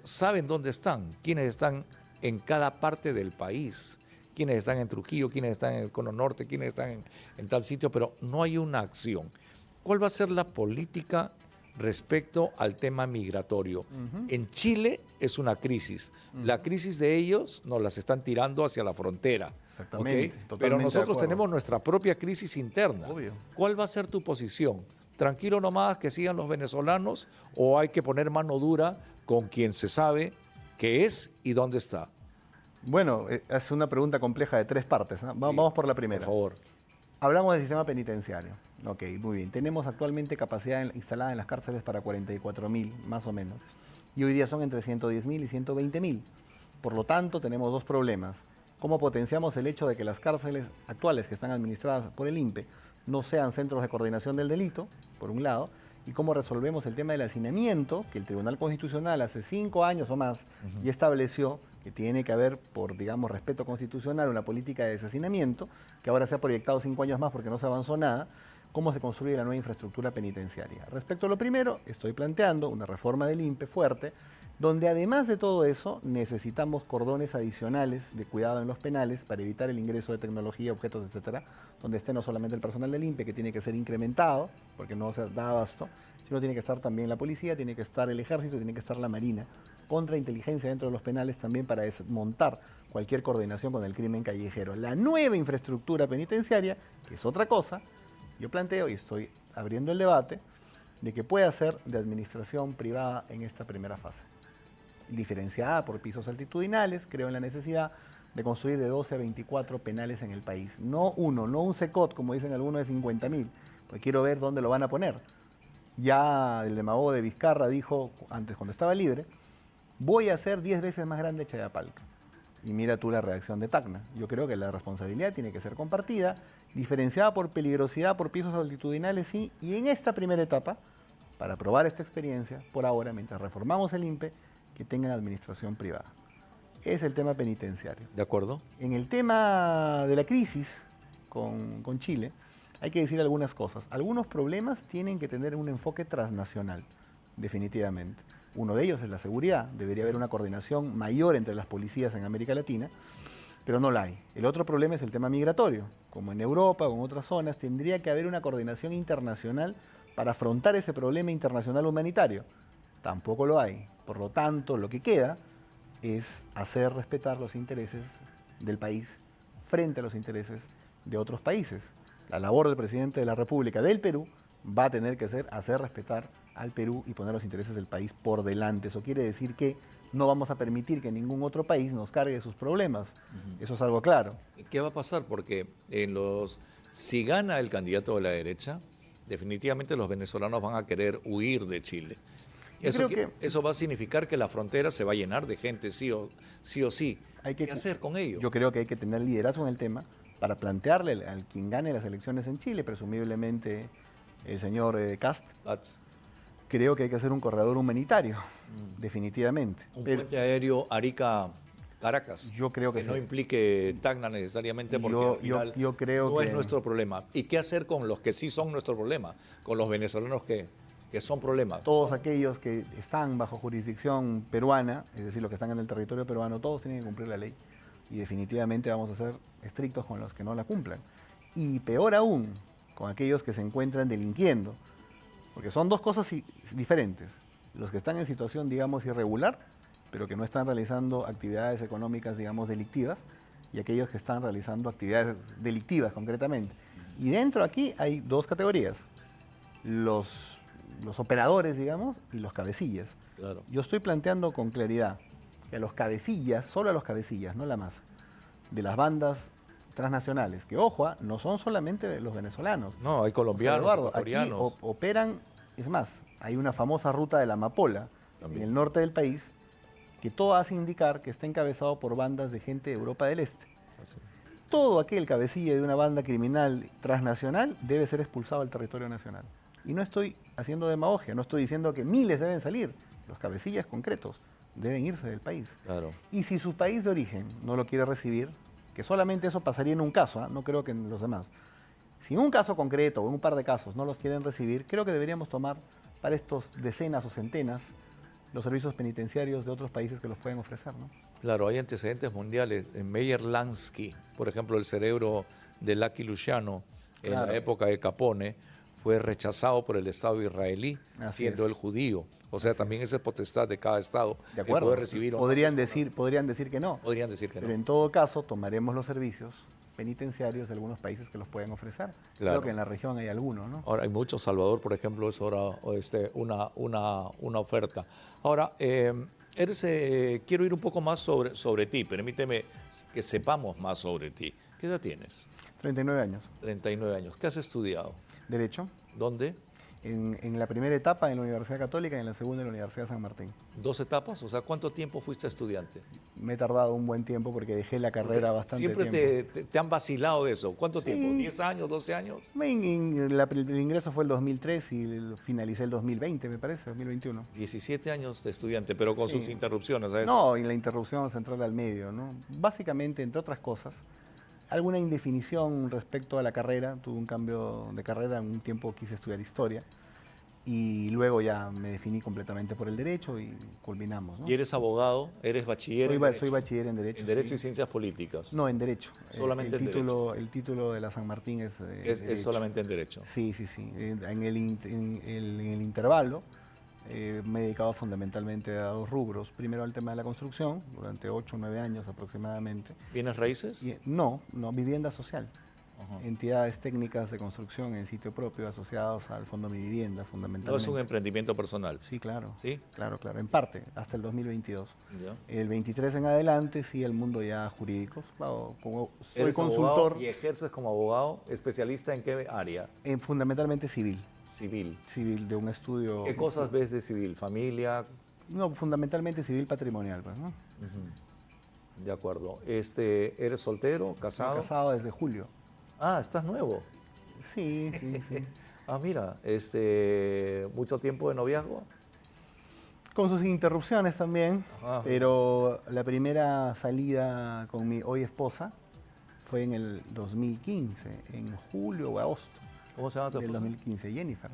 Saben dónde están, quiénes están en cada parte del país, quiénes están en Trujillo, quiénes están en el Cono Norte, quiénes están en tal sitio, pero no hay una acción. ¿Cuál va a ser la política respecto al tema migratorio? En Chile es una crisis. La crisis de ellos nos las están tirando hacia la frontera. Exactamente. ¿Okay? Pero nosotros tenemos nuestra propia crisis interna. Obvio. ¿Cuál va a ser tu posición? ¿Tranquilo nomás que sigan los venezolanos o hay que poner mano dura con quien se sabe qué es y dónde está? Bueno, es una pregunta compleja de 3 partes, ¿no? Vamos por la primera. Por favor. Hablamos del sistema penitenciario. Ok, muy bien. Tenemos actualmente capacidad instalada en las cárceles para 44.000, más o menos. Y hoy día son entre 110.000 y 120.000. Por lo tanto, tenemos 2 problemas. ¿Cómo potenciamos el hecho de que las cárceles actuales que están administradas por el INPE no sean centros de coordinación del delito, por un lado? Y cómo resolvemos el tema del hacinamiento, que el Tribunal Constitucional hace 5 años o más ya estableció que tiene que haber, por, digamos, respeto constitucional, una política de deshacinamiento, que ahora se ha proyectado 5 años más porque no se avanzó nada. ¿Cómo se construye la nueva infraestructura penitenciaria? Respecto a lo primero, estoy planteando una reforma del INPE fuerte, donde además de todo eso necesitamos cordones adicionales de cuidado en los penales para evitar el ingreso de tecnología, objetos, etcétera, donde esté no solamente el personal del INPE, que tiene que ser incrementado, porque no se da abasto, sino tiene que estar también la policía, tiene que estar el ejército, tiene que estar la marina, contrainteligencia dentro de los penales también para desmontar cualquier coordinación con el crimen callejero. La nueva infraestructura penitenciaria, que es otra cosa, yo planteo y estoy abriendo el debate de que pueda ser de administración privada en esta primera fase. Diferenciada por pisos altitudinales, creo en la necesidad de construir de 12 a 24 penales en el país. No uno, no un SECOT, como dicen algunos, de 50.000, pues quiero ver dónde lo van a poner. Ya el demagogo de Vizcarra dijo, antes cuando estaba libre, voy a hacer 10 veces más grande Chayapalca. Y mira tú la reacción de Tacna. Yo creo que la responsabilidad tiene que ser compartida, diferenciada por peligrosidad, por pisos altitudinales, sí, y en esta primera etapa, para probar esta experiencia, por ahora, mientras reformamos el INPE, que tengan administración privada. Es el tema penitenciario. ¿De acuerdo? En el tema de la crisis con Chile, hay que decir algunas cosas. Algunos problemas tienen que tener un enfoque transnacional, definitivamente. Uno de ellos es la seguridad. Debería haber una coordinación mayor entre las policías en América Latina, pero no la hay. El otro problema es el tema migratorio. Como en Europa o en otras zonas, tendría que haber una coordinación internacional para afrontar ese problema internacional humanitario. Tampoco lo hay. Por lo tanto, lo que queda es hacer respetar los intereses del país frente a los intereses de otros países. La labor del presidente de la República del Perú va a tener que ser hacer respetar al Perú y poner los intereses del país por delante. Eso quiere decir que no vamos a permitir que ningún otro país nos cargue sus problemas. Eso es algo claro. ¿Qué va a pasar? Porque si gana el candidato de la derecha, definitivamente los venezolanos van a querer huir de Chile. Eso va a significar que la frontera se va a llenar de gente, sí o sí. ¿Qué hacer con ello? Yo creo que hay que tener liderazgo en el tema para plantearle al quien gane las elecciones en Chile, presumiblemente el señor Kast. Creo que hay que hacer un corredor humanitario, definitivamente. Un puente aéreo Arica-Caracas. Yo creo que no implique Tacna necesariamente, porque yo creo no que es nuestro problema. ¿Y qué hacer con los que sí son nuestro problema? Con los venezolanos que son problemas. Todos aquellos que están bajo jurisdicción peruana, es decir, los que están en el territorio peruano, todos tienen que cumplir la ley. Y definitivamente vamos a ser estrictos con los que no la cumplan. Y peor aún, con aquellos que se encuentran delinquiendo. Porque son dos cosas diferentes. Los que están en situación, digamos, irregular, pero que no están realizando actividades económicas, digamos, delictivas, y aquellos que están realizando actividades delictivas, concretamente. Y dentro aquí hay dos categorías. Los operadores, digamos, y los cabecillas. Claro. Yo estoy planteando con claridad que a los cabecillas, solo a los cabecillas, no la masa, de las bandas transnacionales, que ojo, no son solamente los venezolanos. No, hay colombianos, Eduardo, ecuatorianos. Aquí operan, es más, hay una famosa ruta de la Amapola, en el norte del país, que todo hace indicar que está encabezado por bandas de gente de Europa del Este. Así. Todo aquel cabecilla de una banda criminal transnacional debe ser expulsado del territorio nacional. Y no estoy haciendo demagogia, no estoy diciendo que miles deben salir. Los cabecillas concretos deben irse del país. Claro. Y si su país de origen no lo quiere recibir, que solamente eso pasaría en un caso, no creo que en los demás. Si en un caso concreto o en un par de casos no los quieren recibir, creo que deberíamos tomar para estos decenas o centenas los servicios penitenciarios de otros países que los pueden ofrecer, ¿no? Claro, hay antecedentes mundiales. Meyer Lansky, por ejemplo, el cerebro de Lucky Luciano, en la época de Capone, fue rechazado por el Estado israelí, siendo él judío. O sea, también esa es potestad de cada Estado. De acuerdo. Poder recibir podrían decir que no. Podrían decir que no. Pero en todo caso, tomaremos los servicios penitenciarios de algunos países que los pueden ofrecer. Claro. Creo que en la región hay algunos, ¿no? Ahora hay muchos. Salvador, por ejemplo, es ahora una oferta. Ahora, quiero ir un poco más sobre ti. Permíteme que sepamos más sobre ti. ¿Qué edad tienes? 39 años. 39 años. ¿Qué has estudiado? Derecho. ¿Dónde? En la primera etapa en la Universidad Católica y en la segunda en la Universidad de San Martín. ¿2 etapas? O sea, ¿cuánto tiempo fuiste estudiante? Me he tardado un buen tiempo porque dejé la carrera bastante tiempo. Siempre te han vacilado de eso. ¿Cuánto tiempo? ¿10 años, 12 años? El ingreso fue el 2003 y finalicé el 2020, me parece, 2021. 17 años de estudiante, pero con sus interrupciones, ¿sabes? No, y la interrupción central al medio, ¿no? Básicamente, entre otras cosas, alguna indefinición respecto a la carrera. Tuve un cambio de carrera, en un tiempo quise estudiar historia y luego ya me definí completamente por el derecho y culminamos, ¿no? ¿Y eres abogado? ¿Eres bachiller? Soy bachiller en derecho. ¿En derecho sí. y ciencias políticas? No, en derecho. Solamente el en derecho. El título de la San Martín es solamente en derecho. Sí. En el intervalo me he dedicado fundamentalmente a 2 rubros. Primero al tema de la construcción, durante 8 o 9 años aproximadamente. ¿Bienes raíces? No, vivienda social. Entidades técnicas de construcción en sitio propio asociados al Fondo Mi Vivienda, fundamentalmente. ¿No es un emprendimiento personal? Sí, claro. ¿Sí? Claro, en parte, hasta el 2022. Ya. El 23 en adelante, sí, el mundo ya jurídico. Soy ¿Eres consultor. ¿Y ejerces como abogado? ¿Especialista en qué área? Fundamentalmente civil. Civil, de un estudio. ¿Qué cosas ves de civil? ¿Familia? No, fundamentalmente civil patrimonial, pues, ¿no? De acuerdo. ¿Eres soltero, casado? Estoy casado desde julio. Ah, ¿estás nuevo? Sí. Ah, mira, ¿mucho tiempo de noviazgo? Con sus interrupciones también, Ajá. pero la primera salida con mi hoy esposa fue en el 2015, en julio o agosto. ¿Cómo se llama tu del esposa? 2015, Jennifer.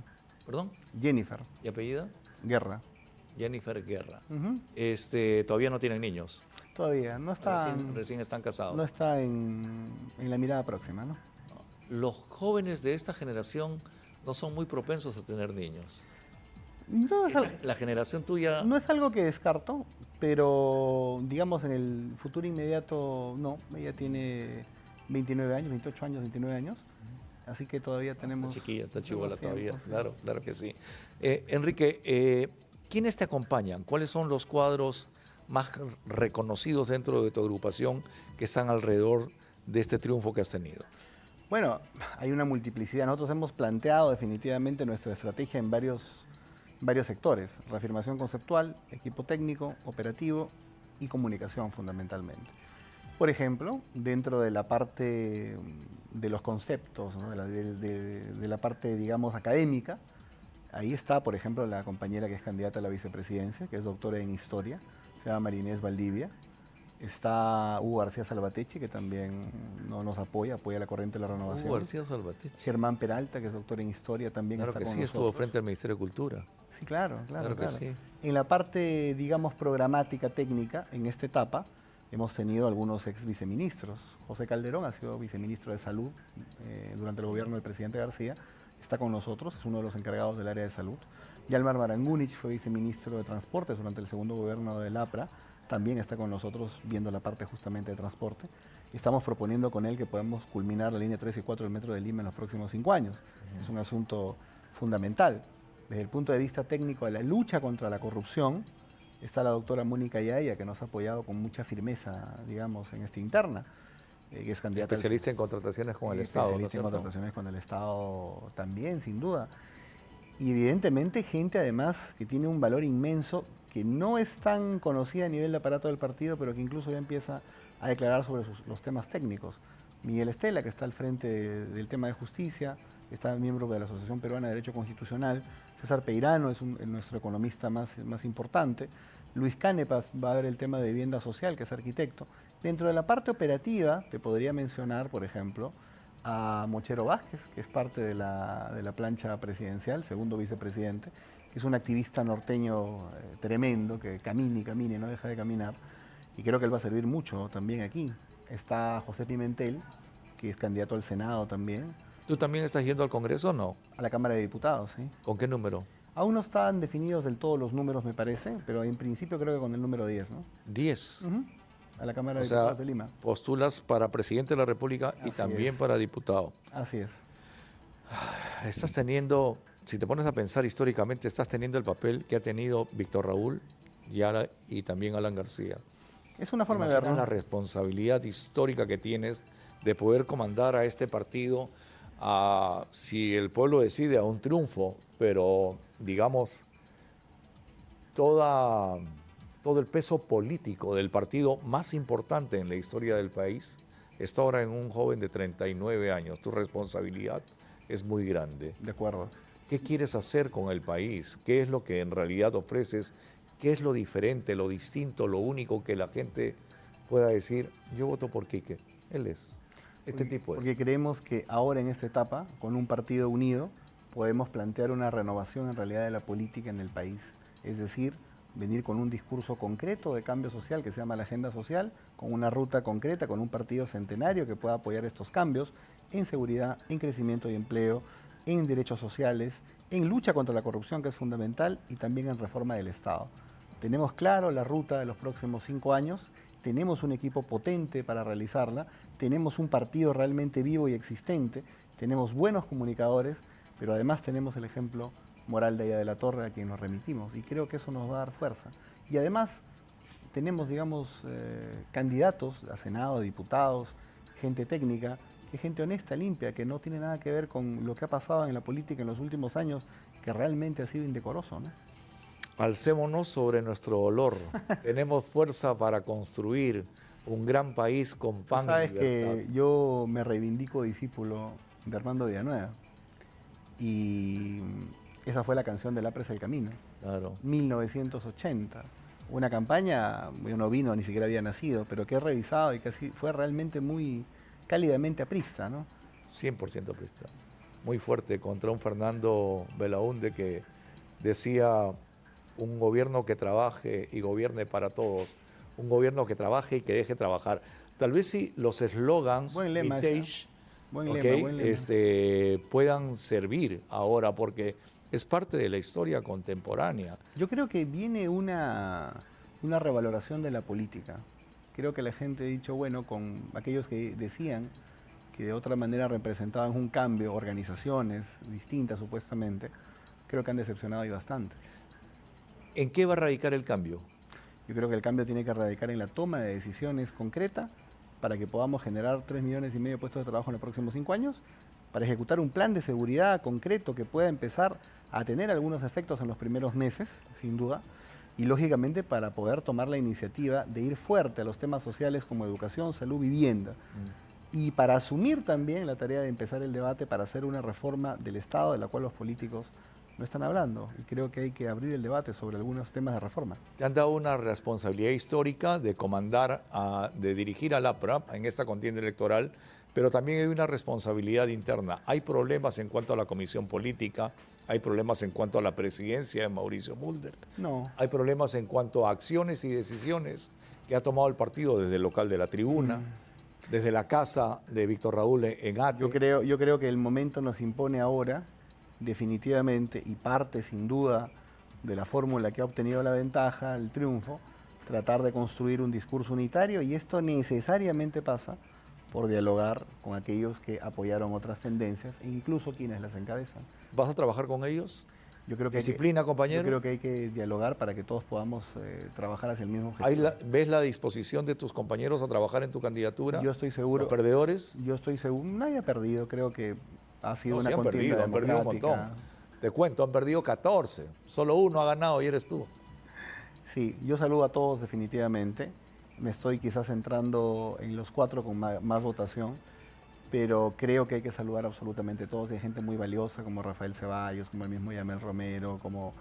¿Perdón? Jennifer ¿Y apellida? Guerra. Jennifer Guerra. Ujú. Todavía no tienen niños. Todavía no está, Recién están casados. no está en la mirada próxima, ¿no? Los jóvenes de esta generación no son muy propensos a tener niños. No es, La generación tuya... no es algo que descarto, pero digamos en el futuro inmediato no. Ella tiene 29 años, 28 años, 29 años. Así que todavía tenemos... Está chiquilla, está chivola tenemos todavía. tiempo, sí. Claro, claro que sí. Enrique, ¿quiénes te acompañan? ¿Cuáles son los cuadros más reconocidos dentro de tu agrupación que están alrededor de este triunfo que has tenido? Bueno, hay una multiplicidad. Nosotros hemos planteado definitivamente nuestra estrategia en varios sectores. Reafirmación conceptual, equipo técnico, operativo y comunicación fundamentalmente. Por ejemplo, dentro de la parte de los conceptos, ¿no? de la parte, digamos, académica, ahí está, por ejemplo, la compañera que es candidata a la vicepresidencia, que es doctora en historia, se llama Marinés Valdivia. Está Hugo García Salvatechi, que también nos apoya la corriente de la renovación. Hugo García Salvatechi. Germán Peralta, que es doctor en historia, también Claro está que con sí, nosotros. estuvo frente al Ministerio de Cultura. Sí, claro. Claro que sí. En la parte, digamos, programática, técnica, en esta etapa, hemos tenido algunos ex viceministros. José Calderón ha sido viceministro de Salud durante el gobierno del presidente García. Está con nosotros, es uno de los encargados del área de salud. Yalmar Marangúnich fue viceministro de Transportes durante el segundo gobierno del APRA. También está con nosotros viendo la parte justamente de transporte. Estamos proponiendo con él que podamos culminar la línea 3 y 4 del Metro de Lima en los próximos 5 años. Es un asunto fundamental. Desde el punto de vista técnico de la lucha contra la corrupción, está la doctora Mónica Yaya, que nos ha apoyado con mucha firmeza, digamos, en esta interna, que es candidata... Especialista en contrataciones con el Estado, ¿no es Especialista en cierto? contrataciones con el Estado también, sin duda. Y evidentemente gente además que tiene un valor inmenso, que no es tan conocida a nivel de aparato del partido, pero que incluso ya empieza a declarar sobre los temas técnicos. Miguel Estela, que está al frente del tema de justicia, está miembro de la Asociación Peruana de Derecho Constitucional. César Peirano es nuestro economista más importante. Luis Canepas va a ver el tema de vivienda social, que es arquitecto. Dentro de la parte operativa, te podría mencionar, por ejemplo, a Mochero Vázquez, que es parte de la plancha presidencial, segundo vicepresidente, que es un activista norteño tremendo, que camina y camina y no deja de caminar, y creo que él va a servir mucho también aquí. Está José Pimentel, que es candidato al Senado también. ¿Tú también estás yendo al Congreso o no? A la Cámara de Diputados, sí. ¿Con qué número? Aún no están definidos del todo los números, me parece, pero en principio creo que con el número 10, ¿no? 10. A la Cámara de O sea, Diputados de Lima. postulas para presidente de la República y Así también es. para diputado. Así es. Estás teniendo, si te pones a pensar históricamente, estás teniendo el papel que ha tenido Víctor Raúl y también Alan García. Es una forma de Imagina verlo. la responsabilidad histórica que tienes de poder comandar a este partido si el pueblo decide a un triunfo, pero digamos, todo el peso político del partido más importante en la historia del país está ahora en un joven de 39 años. Tu responsabilidad es muy grande. De acuerdo. ¿Qué quieres hacer con el país? ¿Qué es lo que en realidad ofreces? ¿Qué es lo diferente, lo distinto, lo único que la gente pueda decir? Yo voto por Quique. Él es. Tipo es. Porque creemos que ahora en esta etapa, con un partido unido, podemos plantear una renovación en realidad de la política en el país. Es decir, venir con un discurso concreto de cambio social que se llama la agenda social, con una ruta concreta, con un partido centenario que pueda apoyar estos cambios en seguridad, en crecimiento y empleo, en derechos sociales, en lucha contra la corrupción, que es fundamental, y también en reforma del Estado. Tenemos claro la ruta de los próximos 5 años, tenemos un equipo potente para realizarla, tenemos un partido realmente vivo y existente, tenemos buenos comunicadores, pero además tenemos el ejemplo moral de Aya de la Torre a quien nos remitimos, y creo que eso nos va a dar fuerza. Y además tenemos, digamos, candidatos a Senado, a diputados, gente técnica, que es gente honesta, limpia, que no tiene nada que ver con lo que ha pasado en la política en los últimos años, que realmente ha sido indecoroso, ¿no? Alcémonos sobre nuestro dolor. Tenemos fuerza para construir un gran país con pan Sabes y libertad. que yo me reivindico discípulo de Armando Villanueva, y esa fue la canción del APRA es el camino, Claro. 1980. Una campaña, yo no vino, ni siquiera había nacido, pero que he revisado y que así fue realmente muy cálidamente aprista, ¿no? 100% aprista. muy fuerte contra un Fernando Belaúnde que decía un gobierno que trabaje y gobierne para todos, un gobierno que trabaje y que deje trabajar. Tal vez si los eslogans Buen lema vintage buen okay, lema, buen lema. puedan servir ahora, porque es parte de la historia contemporánea. Yo creo que viene una revaloración de la política. Creo que la gente ha dicho, bueno, con aquellos que decían que de otra manera representaban un cambio, organizaciones distintas supuestamente, creo que han decepcionado y bastante. ¿En qué va a radicar el cambio? Yo creo que el cambio tiene que radicar en la toma de decisiones concreta para que podamos generar 3,5 millones de puestos de trabajo en los próximos 5 años, para ejecutar un plan de seguridad concreto que pueda empezar a tener algunos efectos en los primeros meses, sin duda, y lógicamente para poder tomar la iniciativa de ir fuerte a los temas sociales como educación, salud, vivienda. Y para asumir también la tarea de empezar el debate para hacer una reforma del Estado de la cual los políticos no están hablando. Y creo que hay que abrir el debate sobre algunos temas de reforma. Te han dado una responsabilidad histórica de comandar, de dirigir al APRA en esta contienda electoral, pero también hay una responsabilidad interna. Hay problemas en cuanto a la comisión política, hay problemas en cuanto a la presidencia de Mauricio Mulder. No. Hay problemas en cuanto a acciones y decisiones que ha tomado el partido desde el local de la tribuna, desde la casa de Víctor Raúl en Ate. Yo creo que el momento nos impone ahora, definitivamente, y parte sin duda de la fórmula que ha obtenido la ventaja, el triunfo, tratar de construir un discurso unitario, y esto necesariamente pasa por dialogar con aquellos que apoyaron otras tendencias e incluso quienes las encabezan. ¿Vas a trabajar con ellos? Yo creo que ¿Disciplina, compañero? Yo creo que hay que dialogar para que todos podamos trabajar hacia el mismo objetivo. ¿Ves la disposición de tus compañeros a trabajar en tu candidatura? Yo estoy seguro. ¿Los perdedores? Yo estoy seguro. Nadie ha perdido, creo que ha sido No, una sí han contienda perdido un montón. Te cuento, han perdido 14. Solo uno ha ganado y eres tú. Sí, yo saludo a todos definitivamente. Me estoy quizás entrando en los 4 con más votación, pero creo que hay que saludar absolutamente a todos. Hay gente muy valiosa como Rafael Ceballos, como el mismo Yamel Romero, como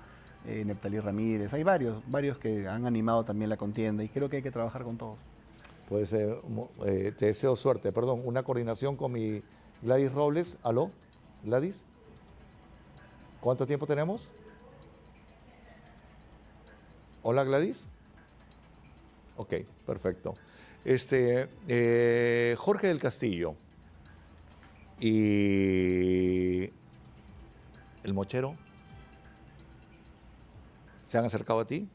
Neptalí Ramírez. Hay varios que han animado también la contienda y creo que hay que trabajar con todos. Pues te deseo suerte. Perdón, una coordinación con mi Gladys Robles. ¿Aló? ¿Gladys? ¿Cuánto tiempo tenemos? Hola, Gladys. Ok, perfecto. Jorge del Castillo y el Mochero, ¿se han acercado a ti?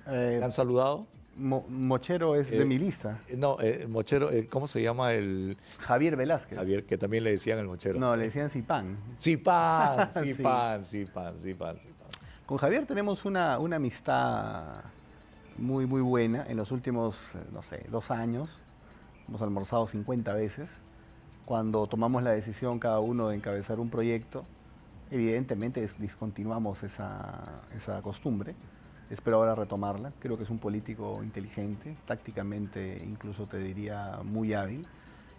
¿Te han saludado? Mochero es de mi lista. No, Mochero, ¿cómo se llama el...? Javier Velázquez. Javier, que también le decían el Mochero. No, le decían Cipán. Cipán. Sí. Con Javier tenemos una amistad muy, muy buena. En los últimos, no sé, 2 años, hemos almorzado 50 veces. Cuando tomamos la decisión cada uno de encabezar un proyecto, evidentemente discontinuamos esa costumbre. Espero ahora retomarla. Creo que es un político inteligente, tácticamente incluso te diría muy hábil.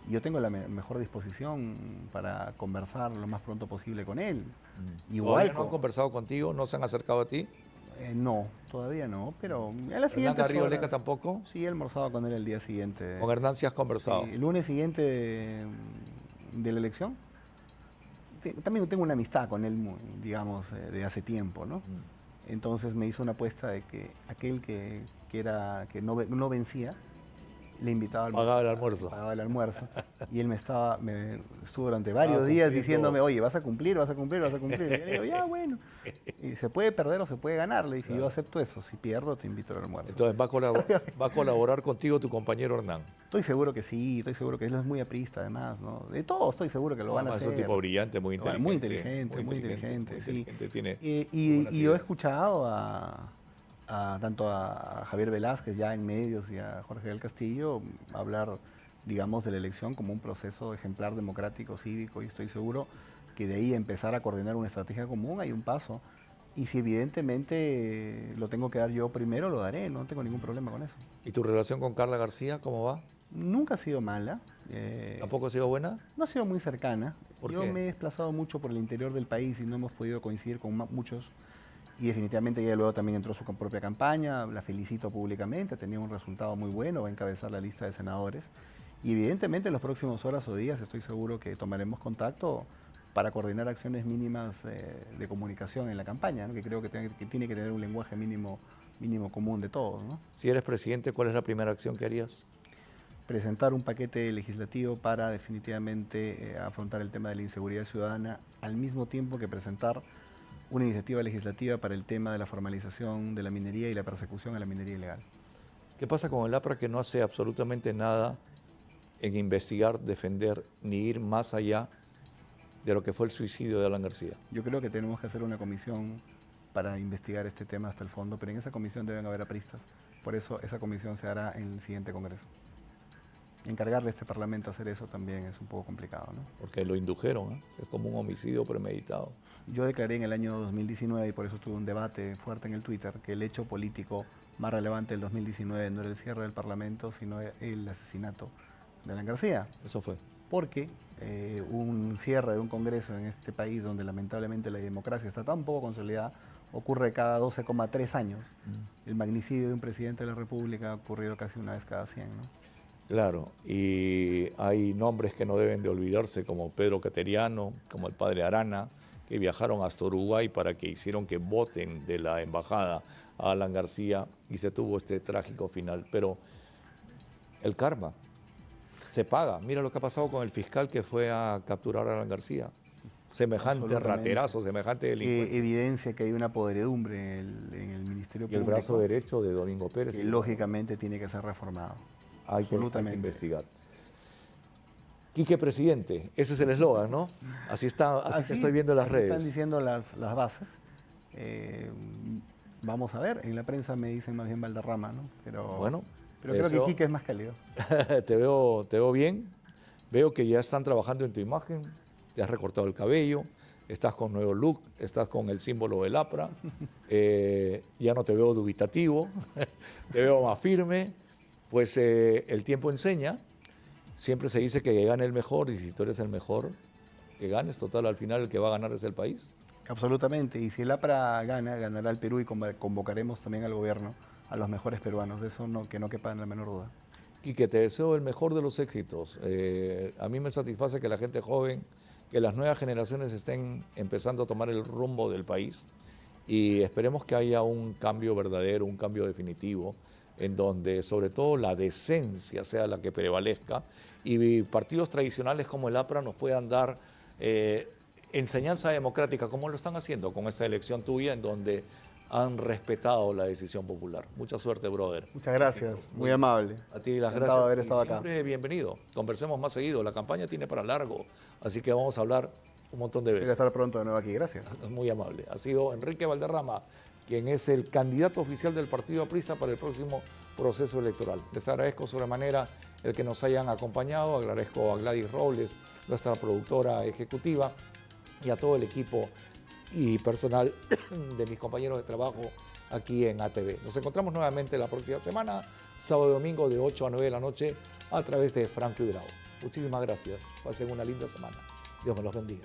Y yo tengo la mejor disposición para conversar lo más pronto posible con él. Igual ¿no han conversado contigo? ¿No se han acercado a ti? No, todavía no, pero a la siguiente. ¿Hernán Carrillo Leca tampoco? Sí, he almorzado con él el día siguiente. ¿Con Hernán sí has conversado? Sí, el lunes siguiente de la elección. También tengo una amistad con él, digamos, de hace tiempo, ¿no? Entonces me hizo una apuesta de que aquel que no vencía, le invitaba al Pagaba el almuerzo. Pagaba el almuerzo. Y él estuvo durante varios días diciéndome, oye, vas a cumplir. Y yo le digo, ya, bueno. Y se puede perder o se puede ganar. Le dije, claro. Yo acepto eso. Si pierdo, te invito al almuerzo. Entonces, ¿va a colaborar contigo tu compañero Hernán? Estoy seguro que sí, estoy seguro que él es muy aprista además, ¿no? De todo estoy seguro que lo van a hacer. Es un tipo brillante, muy inteligente. Muy inteligente, sí. Tiene y yo he escuchado tanto a Javier Velázquez ya en medios y a Jorge del Castillo hablar, digamos, de la elección como un proceso ejemplar democrático, cívico, y estoy seguro que de ahí empezar a coordinar una estrategia común hay un paso. Y si evidentemente lo tengo que dar yo primero, lo daré, no tengo ningún problema con eso. ¿Y tu relación con Carla García, cómo va? Nunca ha sido mala. ¿Tampoco ha sido buena? No ha sido muy cercana. Yo me he desplazado mucho por el interior del país y no hemos podido coincidir con muchos. Y definitivamente ella luego también entró su propia campaña, la felicito públicamente, ha tenido un resultado muy bueno, va a encabezar la lista de senadores. Y evidentemente en las próximas horas o días estoy seguro que tomaremos contacto para coordinar acciones mínimas de comunicación en la campaña, ¿no? Que creo que tiene que tener un lenguaje mínimo común de todos, ¿no? Si eres presidente, ¿cuál es la primera acción que harías? Presentar un paquete legislativo para definitivamente afrontar el tema de la inseguridad ciudadana, al mismo tiempo que presentar una iniciativa legislativa para el tema de la formalización de la minería y la persecución a la minería ilegal. ¿Qué pasa con el APRA que no hace absolutamente nada en investigar, defender, ni ir más allá de lo que fue el suicidio de Alan García? Yo creo que tenemos que hacer una comisión para investigar este tema hasta el fondo, pero en esa comisión deben haber apristas. Por eso esa comisión se hará en el siguiente Congreso. Encargarle a este Parlamento hacer eso también es un poco complicado, ¿no? Porque lo indujeron, ¿eh? Es como un homicidio premeditado. Yo declaré en el año 2019, y por eso tuve un debate fuerte en el Twitter, que el hecho político más relevante del 2019 no era el cierre del Parlamento, sino el asesinato de Alan García. Eso fue. Porque un cierre de un Congreso en este país donde lamentablemente la democracia está tan poco consolidada, ocurre cada 12,3 años. El magnicidio de un presidente de la República ha ocurrido casi una vez cada 100, ¿no? Claro, y hay nombres que no deben de olvidarse, como Pedro Cateriano, como el padre Arana, que viajaron hasta Uruguay para que hicieron que voten de la embajada a Alan García y se tuvo este trágico final. Pero el karma se paga. Mira lo que ha pasado con el fiscal que fue a capturar a Alan García. Semejante raterazo, semejante delincuente. Evidencia que hay una podredumbre en el Ministerio Público. Y el brazo derecho de Domingo Pérez. Que lógicamente tiene que ser reformado. Hay que investigar. Quique presidente, ese es el eslogan, ¿no? Así estoy viendo en las redes. Están diciendo las bases. Vamos a ver, en la prensa me dicen más bien Valderrama, ¿no? Pero creo que Quique es más cálido. Te veo bien, veo que ya están trabajando en tu imagen, te has recortado el cabello, estás con nuevo look, estás con el símbolo del APRA, ya no te veo dubitativo, te veo más firme. Pues el tiempo enseña, siempre se dice que gane el mejor, y si tú eres el mejor, que ganes. Total, al final el que va a ganar es el país. Absolutamente, y si el APRA gana, ganará el Perú y convocaremos también al gobierno a los mejores peruanos, de eso que no quepa en la menor duda. Quique, te deseo el mejor de los éxitos. A mí me satisface que la gente joven, que las nuevas generaciones estén empezando a tomar el rumbo del país y esperemos que haya un cambio verdadero, un cambio definitivo, en donde sobre todo la decencia sea la que prevalezca y partidos tradicionales como el APRA nos puedan dar enseñanza democrática, como lo están haciendo con esta elección tuya, en donde han respetado la decisión popular. Mucha suerte, brother. Muchas gracias, muy amable. A ti las gracias. Haber estado siempre acá. Bienvenido. Conversemos más seguido. La campaña tiene para largo, así que vamos a hablar un montón de veces. Voy a estar pronto de nuevo aquí, gracias. Muy amable. Ha sido Enrique Valderrama, quien es el candidato oficial del Partido Aprista para el próximo proceso electoral. Les agradezco sobremanera el que nos hayan acompañado, agradezco a Gladys Robles, nuestra productora ejecutiva, y a todo el equipo y personal de mis compañeros de trabajo aquí en ATV. Nos encontramos nuevamente la próxima semana, sábado y domingo de 8 a 9 de la noche a través de Franco y Bravo. Muchísimas gracias. Pasen una linda semana. Dios me los bendiga.